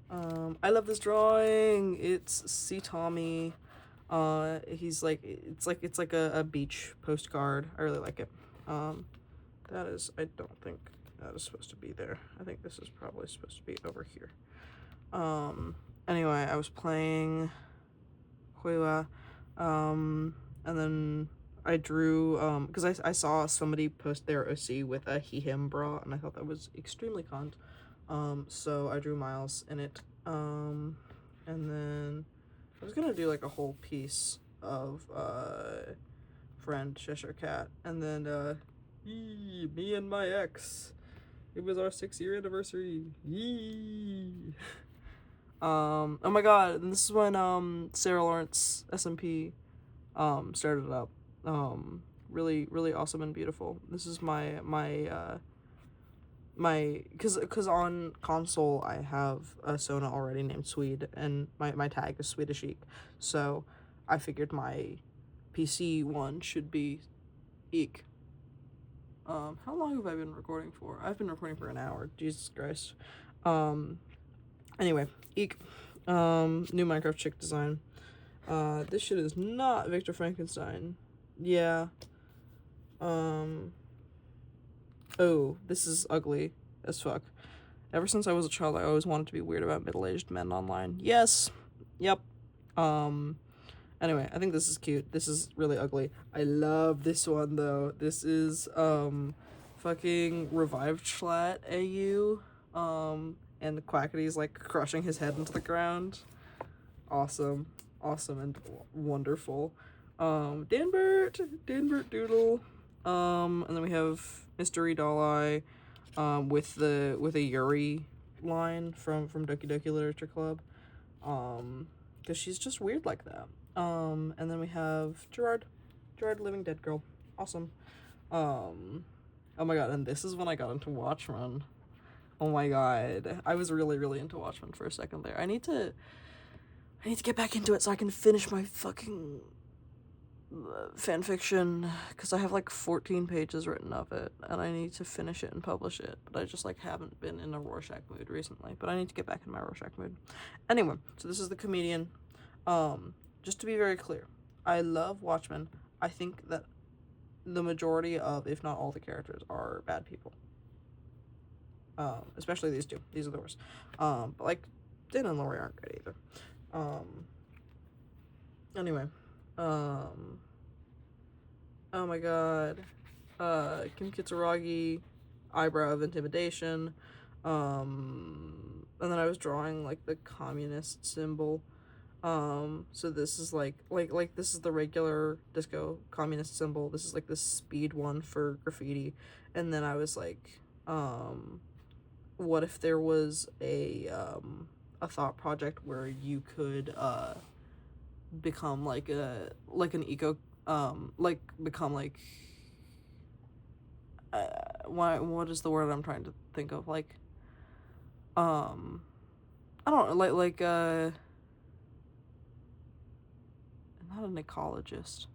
I love this drawing. It's C. Tommy. He's like it's like a beach postcard. I really like it. That is, I don't think that is supposed to be there. I think this is probably supposed to be over here. Anyway, I was playing Huila, and then I drew, because I saw somebody post their OC with a he/him bra, and I thought that was extremely kind. So I drew Miles in it. And then I was gonna do like a whole piece of friend Cheshire Cat, and then me and my ex. It was our 6-year anniversary. Yee. Oh my god, and this is when Sarah Lawrence SMP started up. Really really awesome and beautiful. This is my because on console I have a Sona already named Swede, and my tag is Swedish Eek, so I figured my PC one should be Eek. How long have I been recording for? I've been recording for an hour. Jesus Christ. Anyway, Eek. New Minecraft chick design. This shit is not Victor Frankenstein. Yeah. Oh, this is ugly as fuck. Ever since I was a child, I always wanted to be weird about middle-aged men online. Yes. Yep. Anyway, I think this is cute. This is really ugly. I love this one, though. This is, fucking Revived Schlatt AU. And the Quackity's, like, crushing his head into the ground. Awesome. Awesome and wonderful. Danbert Doodle. And then we have Mystery Doll Eye, with a Yuri line from Doki Doki Literature Club. Because she's just weird like that. And then we have Gerard Living Dead Girl. Awesome. Oh my god, and this is when I got into Watchmen. Oh my god. I was really, really into Watchmen for a second there. I need to get back into it so I can finish my fucking fan fiction, because I have like 14 pages written of it, and I need to finish it and publish it, but I just like haven't been in a Rorschach mood recently, but I need to get back in my Rorschach mood. Anyway, so this is the comedian. Just to be very clear, I love Watchmen. I think that the majority of, if not all, the characters are bad people. Especially these two. These are the worst. But like, Dan and Lori aren't great either. Anyway. Oh my god. Kim Kitsuragi, Eyebrow of Intimidation. And then I was drawing like the communist symbol. So this is like this is the regular disco communist symbol. This is like the speed one for graffiti. And then I was like, what if there was a thought project where you could become like an eco become like what is the word I'm trying to think of, like I don't know, like not an ecologist,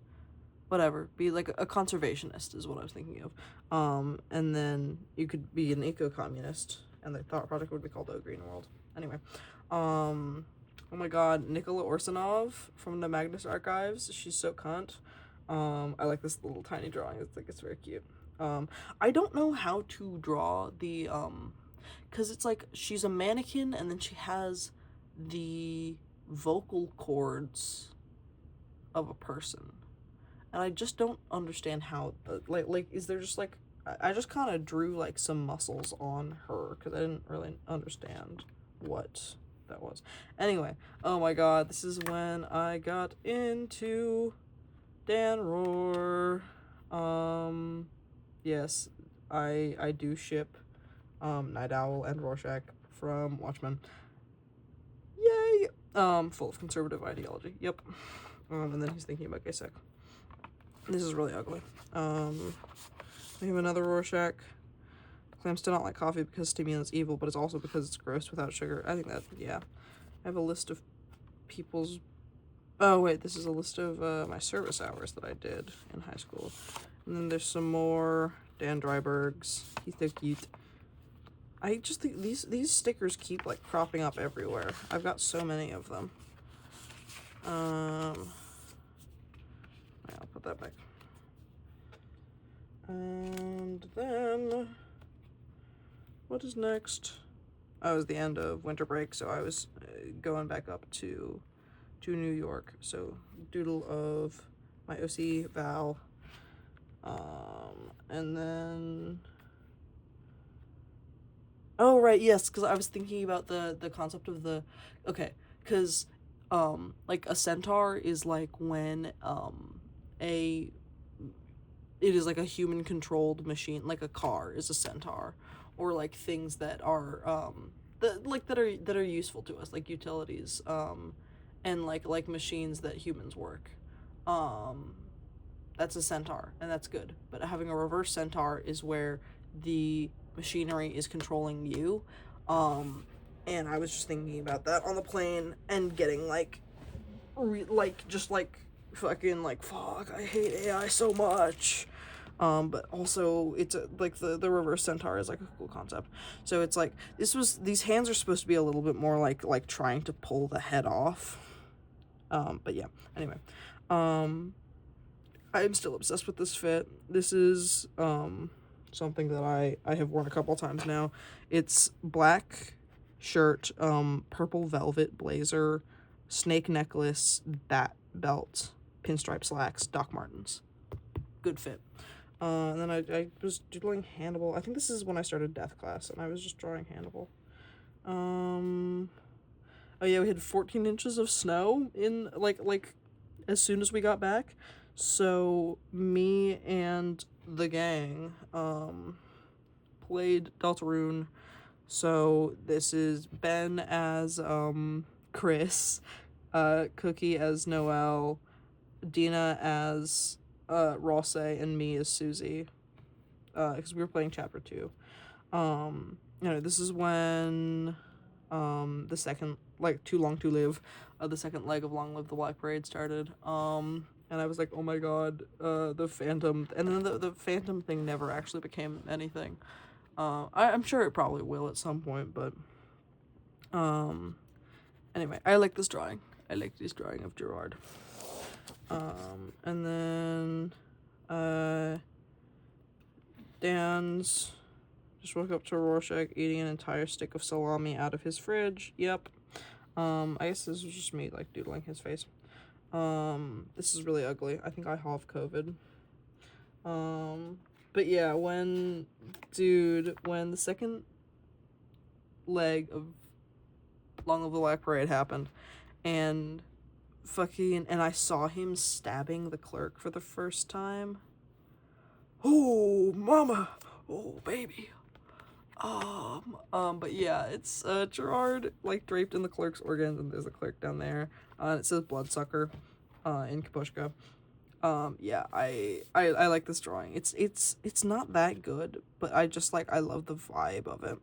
whatever, be like a conservationist is what I was thinking of. And then you could be an eco-communist, and the thought project would be called O Green World. Anyway, oh my god, Nicola Orsanov from the Magnus Archives, she's so cunt. I like this little tiny drawing. It's very cute. I don't know how to draw the because it's like she's a mannequin, and then she has the vocal cords of a person, and I just don't understand how like is there just like I just kind of drew like some muscles on her because I didn't really understand what that was. Anyway, oh my god, this is when I got into Dan Rohr. Yes, I do ship Night Owl and Rorschach from Watchmen. Yay! Full of conservative ideology. Yep. And then he's thinking about gay sex. This is really ugly. We have another Rorschach. Claims to not like coffee because stimulant's evil, but it's also because it's gross without sugar. I think that, yeah. I have a list of people's... Oh, wait, this is a list of my service hours that I did in high school. And then there's some more Dan Drybergs. He's so cute. I just think these stickers keep, like, cropping up everywhere. I've got so many of them. Yeah, I'll put that back. And then, what is next? Oh, it was the end of winter break, so I was going back up to New York. So, doodle of my OC Val. And then, Oh, right, yes, because I was thinking about the concept of the... Okay, because, like, a centaur is, like, when, a... It is, like, a human-controlled machine, like a car is a centaur. Or, like, things that are, that are useful to us, like utilities, and, like machines that humans work. Um, that's a centaur, and that's good. But having a reverse centaur is where the machinery is controlling you. And I was just thinking about that on the plane and getting just fucking fuck, I hate AI so much. But also it's like the reverse centaur is like a cool concept. So it's like these hands are supposed to be a little bit more like trying to pull the head off. But yeah. Anyway, I'm still obsessed with this fit. This is something that I have worn a couple times now. It's black shirt, purple velvet blazer, snake necklace, bat belt, pinstripe slacks, Doc Martens. Good fit. And then I was doodling Hannibal. I think this is when I started death class, and I was just drawing Hannibal. Oh yeah, we had 14 inches of snow in like as soon as we got back. So me and the gang played deltarune. So this is Ben as Chris, Cookie as Noelle, Dina as Rosse, and me as Susie. Because we were playing chapter 2. This is when the second, like, Too Long to Live, the second leg of Long Live the Black Parade started. And I was like, oh my god, the Phantom, and then the Phantom thing never actually became anything. I'm sure it probably will at some point, but, anyway, I like this drawing. I like this drawing of Gerard. And then, Dan's just woke up to Rorschach eating an entire stick of salami out of his fridge. Yep. I guess this was just me, like, doodling his face. This is really ugly. I think I have COVID. But yeah, when the second leg of Long Live the Black Parade happened, and I saw him stabbing the clerk for the first time. Oh, mama! Oh, baby! But yeah, it's, Gerard, like, draped in the clerk's organs, and there's a clerk down there, and it says Bloodsucker, in Kapushka. Yeah, I like this drawing. It's not that good, but I love the vibe of it.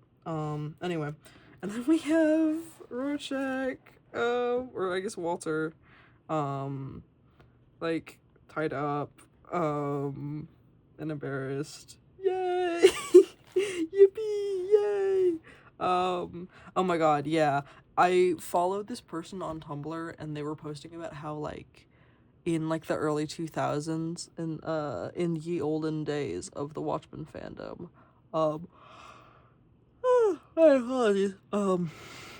Anyway, and then we have Rorschach, or I guess Walter, like, tied up, and embarrassed. Yay! Yippee! Yay! Oh my god, yeah. I followed this person on Tumblr, and they were posting about how, like, in, like, the early 2000s, in ye olden days of the Watchmen fandom, my apologies,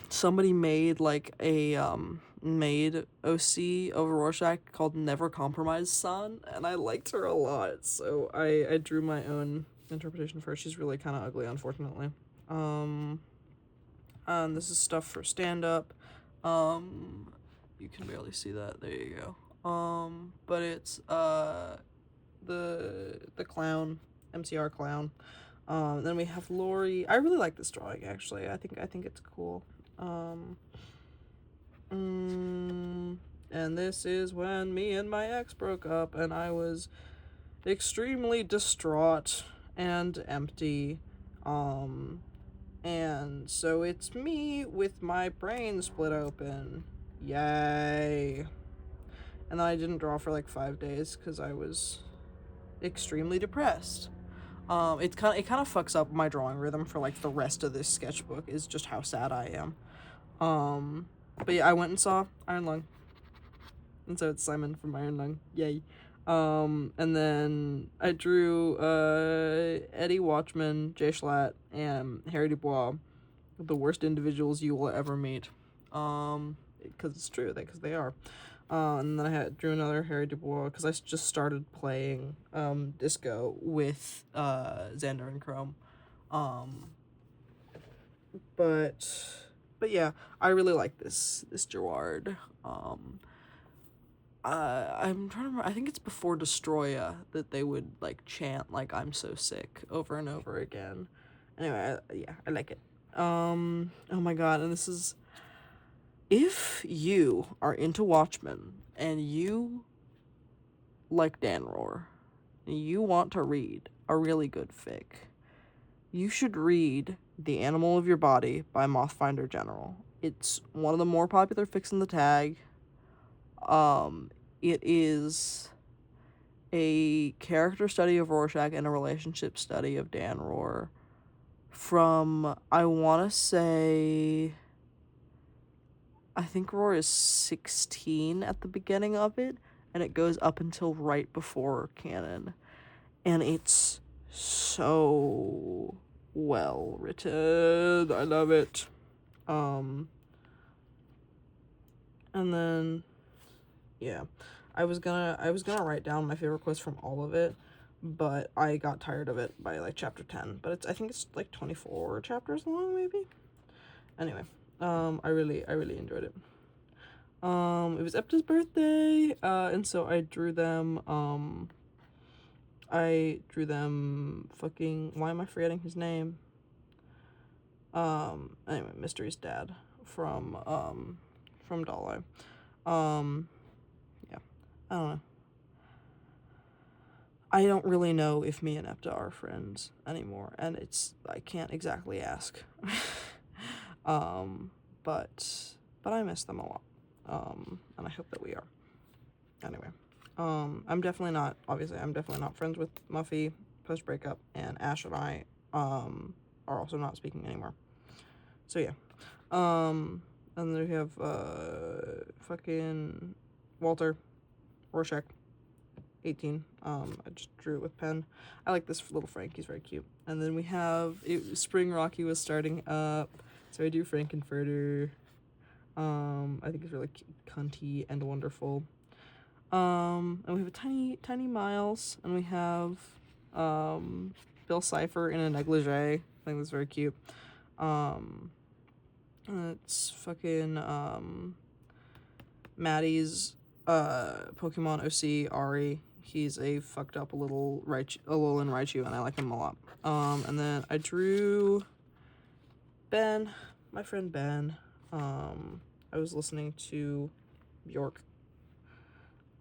somebody made, like, a, made OC of Rorschach called Never Compromise Son, and I liked her a lot, so I drew my own interpretation for her. She's really kind of ugly, unfortunately. This is stuff for stand-up. You can barely see that. There you go. But it's, the clown, MCR clown. Then we have Lori. I really like this drawing, actually. I think it's cool. And this is when me and my ex broke up, and I was extremely distraught and empty. And so it's me with my brain split open. Yay. And then I didn't draw for like 5 days because I was extremely depressed. It kind of fucks up my drawing rhythm for like the rest of this sketchbook, is just how sad I am. But yeah, I went and saw Iron Lung. And so it's Simon from Iron Lung. Yay. And then I drew Eddie Watchman, Jay Schlatt, and Harry Dubois, the worst individuals you will ever meet. Because it's true, because they are. And then I drew another Harry Dubois, because I just started playing disco with Xander and Chrome. But yeah, I really like this Gerard. I'm trying to remember, I think it's before Destroya that they would, like, chant, like, I'm so sick over and over again. Anyway, yeah, I like it. Oh my god, and this is, if you are into Watchmen and you like Dan Rohr and you want to read a really good fic, you should read The Animal of Your Body by Mothfinder General. It's one of the more popular fics in the tag. It is a character study of Rorschach and a relationship study of Dan Rohr from, I want to say, I think Rohr is 16 at the beginning of it, and it goes up until right before canon. And it's so well written. I love it. And then, yeah, I was gonna write down my favorite quotes from all of it, but I got tired of it by like chapter 10. But I think it's like 24 chapters long, maybe. Anyway, I really enjoyed it. It was Epta's birthday, and so I drew them. Fucking. Why am I forgetting his name? Anyway, Mystery's dad from Doll Eye. Yeah, I don't know. I don't really know if me and Epta are friends anymore, and I can't exactly ask. But I miss them a lot. And I hope that we are. Anyway, I'm definitely not friends with Muffy post breakup, and Ash and I are also not speaking anymore. So yeah. And then we have fucking Walter Rorschach, 18. I just drew it with pen. I like this little Frank, he's very cute. And then we have Spring Rocky was starting up, so I do Frankenfurter. I think it's really cunty and wonderful. And we have a tiny Miles, and we have Bill Cipher in a negligee. I think that's very cute. It's fucking Maddie's Pokemon OC Ari. He's a fucked up little Alolan Raichu, and I like him a lot. And then I drew Ben, my friend Ben. I was listening to Bjork.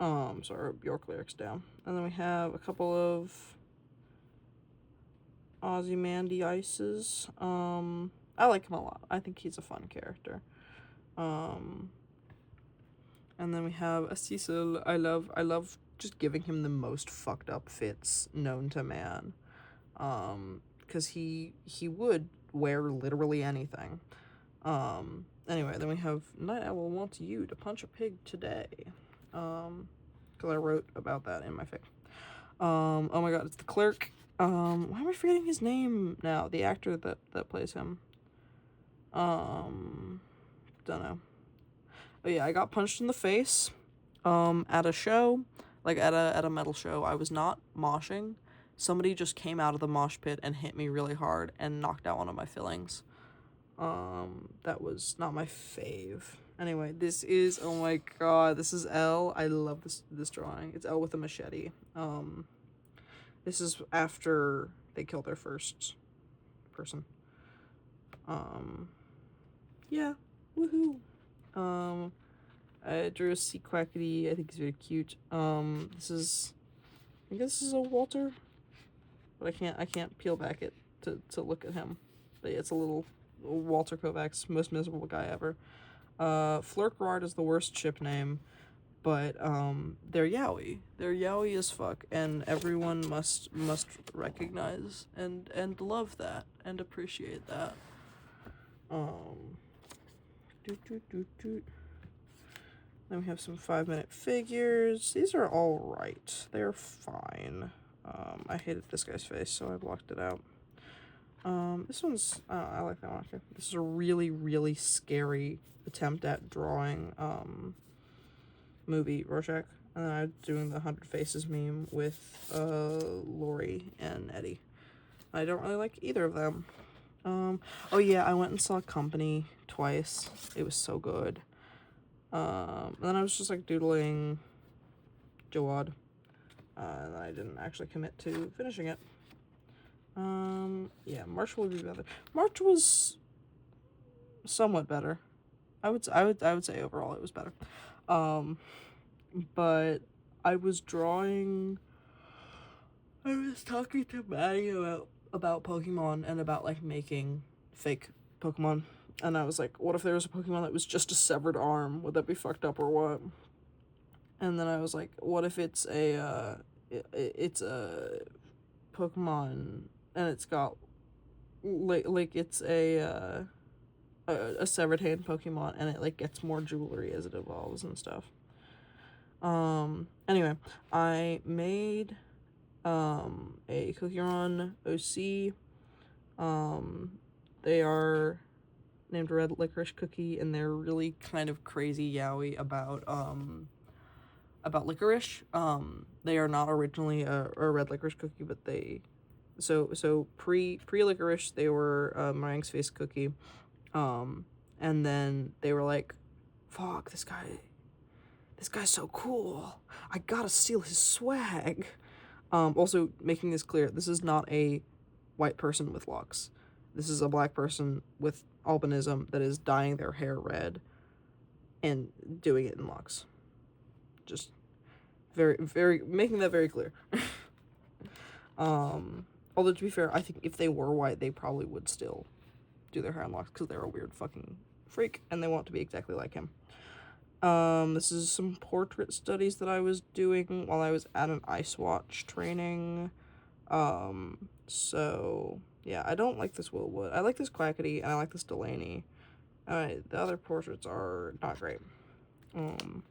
So I wrote Bjork lyrics down. And then we have a couple of Ozymandiases. I like him a lot. I think he's a fun character. And then we have a Cecil. I love just giving him the most fucked up fits known to man. Because he would wear literally anything. Anyway, then we have Night Owl wants you to punch a pig today. Because I wrote about that in my fic. Oh my god, it's the clerk. Why am I forgetting his name now? The actor that plays him. Don't know. Oh yeah, I got punched in the face. At a show, like at a metal show. I was not moshing. Somebody just came out of the mosh pit and hit me really hard and knocked out one of my fillings. That was not my fave. Anyway, this is, oh my god, this is Elle. I love this drawing. It's Elle with a machete. This is after they killed their first person. Yeah, woohoo. I drew a sea quackity. I think he's very cute. I guess this is a Walter, but I can't peel back it to look at him. But yeah, it's a little Walter Kovacs, most miserable guy ever. Flurkrard is the worst ship name, but they're yaoi. They're yaoi as fuck, and everyone must recognize and love that and appreciate that. Then we have some 5-minute figures. These are all right. They're fine. I hated this guy's face, so I blocked it out. This one's, I like that one. Okay. This is a really, really scary attempt at drawing, movie Rorschach. And then I'm doing the 100 Faces meme with, Lori and Eddie. I don't really like either of them. Oh yeah, I went and saw Company twice. It was so good. And then I was just like doodling Jawad. And then I didn't actually commit to finishing it. Yeah, March will be better. March was somewhat better. I would say overall it was better. But I was drawing. I was talking to Maddie about Pokemon and about like making fake Pokemon, and I was like, what if there was a Pokemon that was just a severed arm? Would that be fucked up or what? And then I was like, what if it's it's a Pokemon and it's got like it's a severed hand Pokemon and it like gets more jewelry as it evolves and stuff. Anyway, I made a Cookie Run OC. They are named Red Licorice Cookie, and they're really kind of crazy yaoi about licorice. They are not originally a red licorice cookie, but they so pre licorice they were meringue's face cookie, and then they were like, fuck, this guy's so cool, I gotta steal his swag. Also making this clear, this is not a white person with locks. This is a black person with albinism that is dyeing their hair red and doing it in locks. Just very making that very clear. Although to be fair, I think if they were white, they probably would still do their hair in locks because they're a weird fucking freak and they want to be exactly like him. This is some portrait studies that I was doing while I was at an Ice Watch training. So yeah, I don't like this Willwood. I like this Quackity and I like this Delaney. The other portraits are not great. And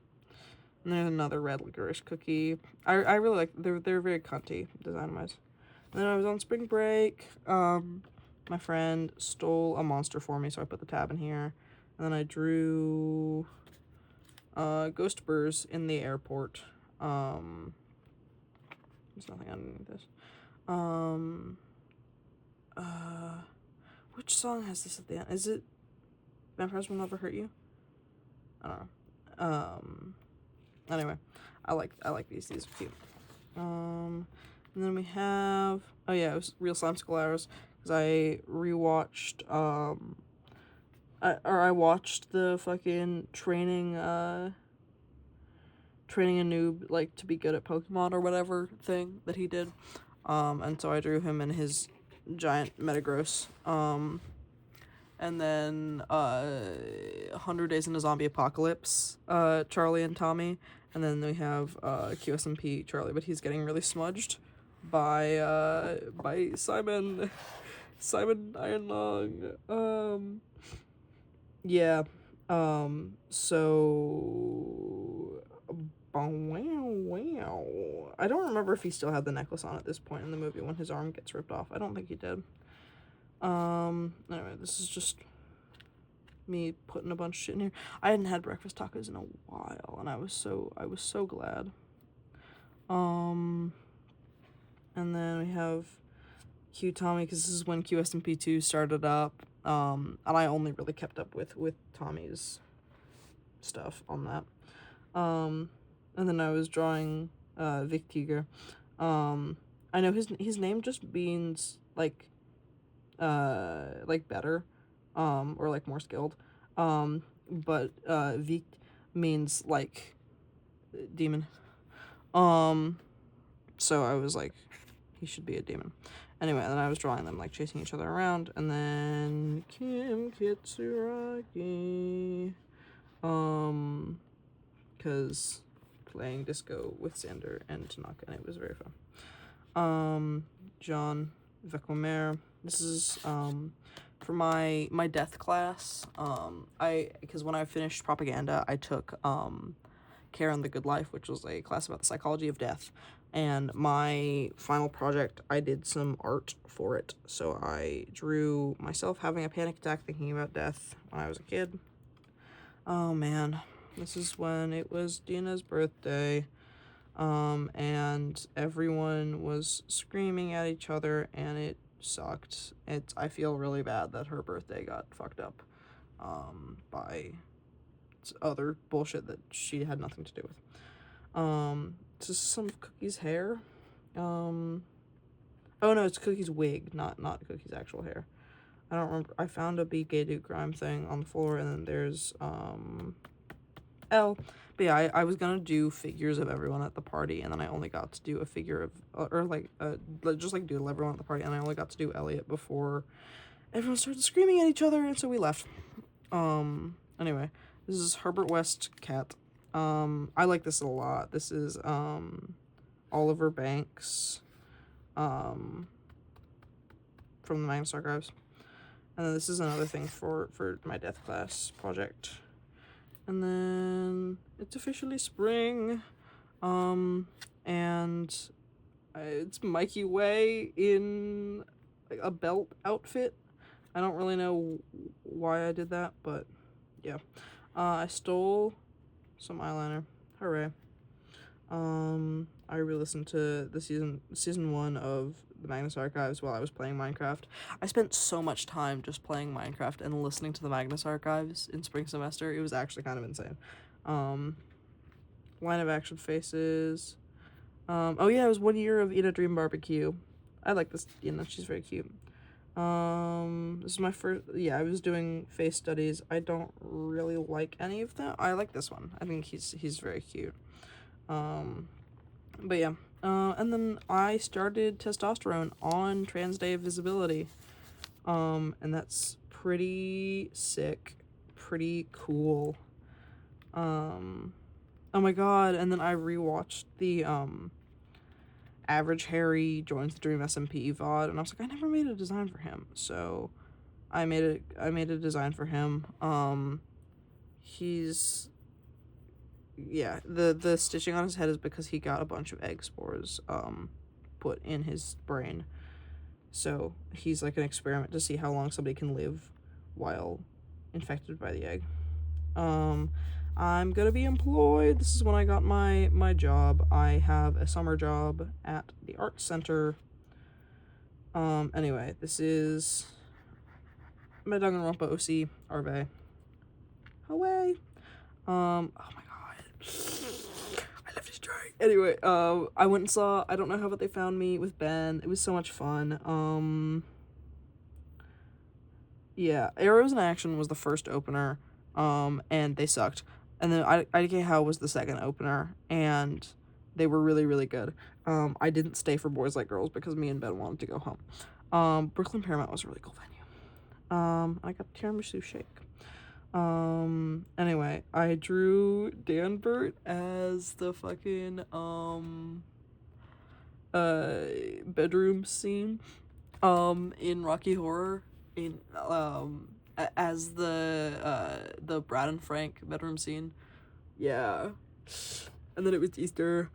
there's another red licorice cookie. I really like, they're very cunty design wise. And then I was on spring break. My friend stole a monster for me, so I put the tab in here. And then I drew ghost burrs in the airport. There's nothing underneath this. Which song has this at the end? Is it Vampires Will Never Hurt You? I don't know. Anyway, I like these. These are cute. And then we have, oh yeah, it was Real Slime Skull Arrows, because I rewatched, I watched the fucking training a noob, like, to be good at Pokemon or whatever thing that he did. And so I drew him in his giant Metagross. And then 100 Days in a Zombie Apocalypse, Charlie and Tommy. And then we have QSMP Charlie, but he's getting really smudged by Simon Ironlong. Yeah. So wow. I don't remember if he still had the necklace on at this point in the movie when his arm gets ripped off. I don't think he did. Anyway, this is just me putting a bunch of shit in here. I hadn't had breakfast tacos in a while, and I was so glad. And then we have Q Tommy, because this is when QSMP2 started up. And I only really kept up with Tommy's stuff on that. And then I was drawing Vic Tiger. I know his name just means like better, or like more skilled. But Vic means like demon. So I was like, he should be a demon. Anyway, and then I was drawing them like chasing each other around, and then Kim Kitsuragi, because playing disco with Sander and Tanaka, and it was very fun. John Veclomer. This is for my death class. Because when I finished propaganda, I took Care and the Good Life, which was a class about the psychology of death. And my final project, I did some art for it. So I drew myself having a panic attack thinking about death when I was a kid. Oh man, this is when it was Dina's birthday. And everyone was screaming at each other, and it sucked. I feel really bad that her birthday got fucked up by other bullshit that she had nothing to do with. This is some of Cookie's hair. Oh no, it's Cookie's wig, not Cookie's actual hair. I don't remember. I found a Be Gay Do Crime thing on the floor, and then there's L. But yeah, I was gonna do figures of everyone at the party, and then I only got to do a figure of just like do everyone at the party, and I only got to do Elliot before everyone started screaming at each other, and so we left. Anyway, this is Herbert West cat. I like this a lot. This is Oliver Banks from the Magnus Archives. And then this is another thing for my death class project. And then it's officially spring. And it's Mikey Way in like a belt outfit. I don't really know why I did that, but yeah. I stole some eyeliner. Hooray. I re-listened to the season 1 of the Magnus Archives while I was playing Minecraft. I spent so much time just playing Minecraft and listening to the Magnus Archives in spring semester. It was actually kind of insane. Line of action faces. Oh yeah, it was 1 year of Eat a Dream Barbecue. I like this, she's very cute. This is my first, I was doing face studies. I don't really like any of them. I like this one. I think he's very cute. But yeah, and then I started testosterone on Trans Day of Visibility, and that's pretty sick, pretty cool. Oh my god, and then I rewatched the, Average Harry Joins the Dream SMP VOD, and I was like, I never made a design for him, so I made a design for him. He's, yeah, the stitching on his head is because he got a bunch of egg spores put in his brain, so he's like an experiment to see how long somebody can live while infected by the egg. I'm gonna be employed. This is when I got my job. I have a summer job at the art center. Anyway, this is my Danganronpa OC Arbe. Away. Oh my god. I love this drawing. Anyway, I went and saw I Don't Know How But They Found Me with Ben. It was so much fun. Yeah, Arrows in Action was the first opener, and they sucked. And then IDK How was the second opener, and they were really, really good. I didn't stay for Boys Like Girls because me and Ben wanted to go home. Brooklyn Paramount was a really cool venue. I got tiramisu shake. Anyway, I drew Danbert as the fucking, bedroom scene, in Rocky Horror, as the Brad and Frank bedroom scene. Yeah. And then it was Easter.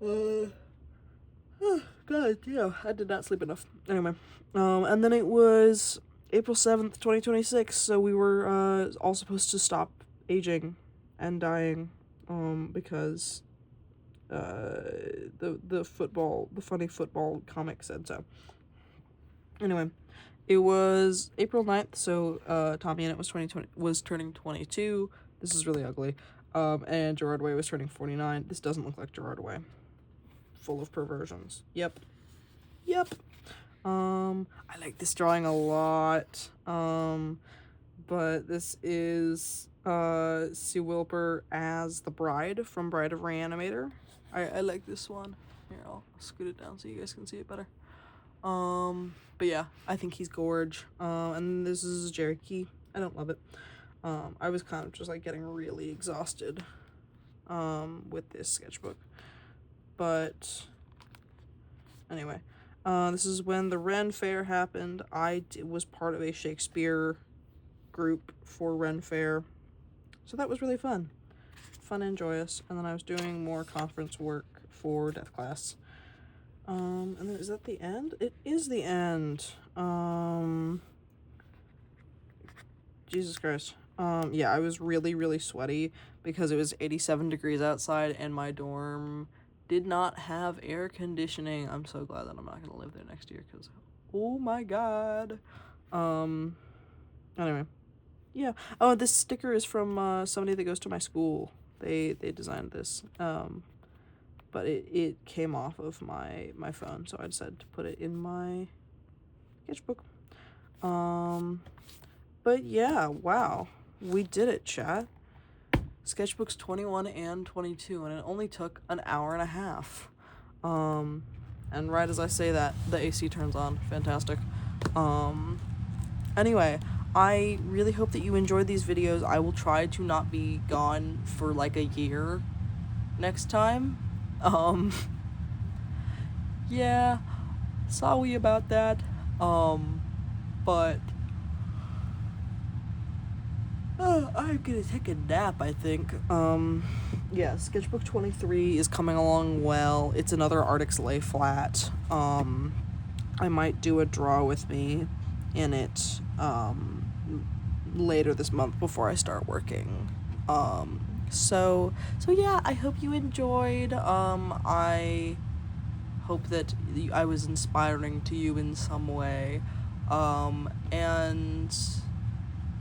God, yeah, I did not sleep enough. Anyway, and then it was April 7th, 2026, so we were, all supposed to stop aging and dying, because, the funny football comic said so. Anyway, it was April 9th, so, Tommy in it was turning 22. This is really ugly. And Gerard Way was turning 49. This doesn't look like Gerard Way. Full of perversions. Yep. I like this drawing a lot. But this is, Sue Wilper as the bride from Bride of Reanimator. I like this one. Here, I'll scoot it down so you guys can see it better. But yeah, I think he's gorge. And this is Jerry Key. I don't love it. I was kind of just like getting really exhausted, with this sketchbook. But anyway, this is when the Ren Fair happened. I was part of a Shakespeare group for Ren Fair, so that was really fun and joyous. And then I was doing more conference work for Death Class. And then is that the end? It is the end. Jesus Christ. Yeah, I was really, really sweaty because it was 87 degrees outside and my dorm did not have air conditioning. I'm so glad that I'm not going to live there next year because Oh my god. Anyway. Yeah. Oh, this sticker is from somebody that goes to my school. They designed this. But it came off of my phone, so I decided to put it in my sketchbook. But yeah, wow. We did it, chat. Sketchbooks 21 and 22, and it only took an hour and a half. And right as I say that, the AC turns on. Fantastic. Anyway, I really hope that you enjoyed these videos. I will try to not be gone for like a year next time. Yeah, sorry about that. But I'm gonna take a nap, I think. Yeah, Sketchbook 23 is coming along well. It's another Arctic's lay flat. I might do a draw with me in it, later this month before I start working. So yeah, I hope you enjoyed. I hope that I was inspiring to you in some way. And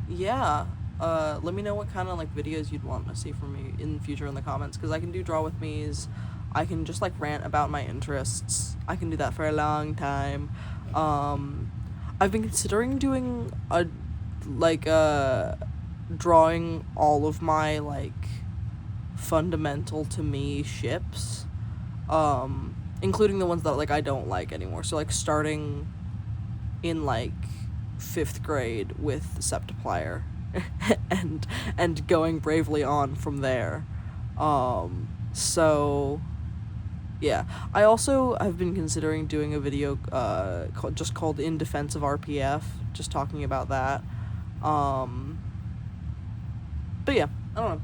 yeah, let me know what kind of like videos you'd want to see from me in the future in the comments, because I can do draw with me's. I can just like rant about my interests. I can do that for a long time. I've been considering doing drawing all of my like fundamental to me ships, including the ones that like I don't like anymore. So like starting in like 5th grade with Septiplier and going bravely on from there. So yeah, I also have been considering doing a video called In Defense of RPF, just talking about that. But yeah, I don't know.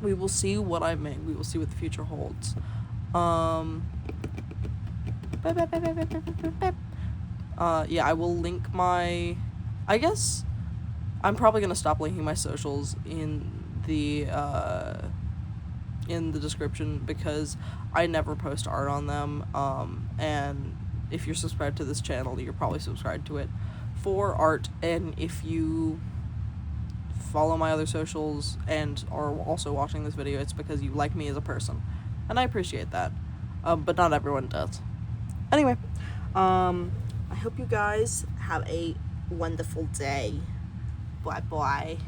We will see what I make. We will see what the future holds. Yeah, I will link my... I guess I'm probably gonna stop linking my socials in the description, because I never post art on them. And if you're subscribed to this channel, you're probably subscribed to it for art, and if you follow my other socials and are also watching this video, it's because you like me as a person, and I appreciate that. But not everyone does. Anyway, I hope you guys have a wonderful day. Bye bye.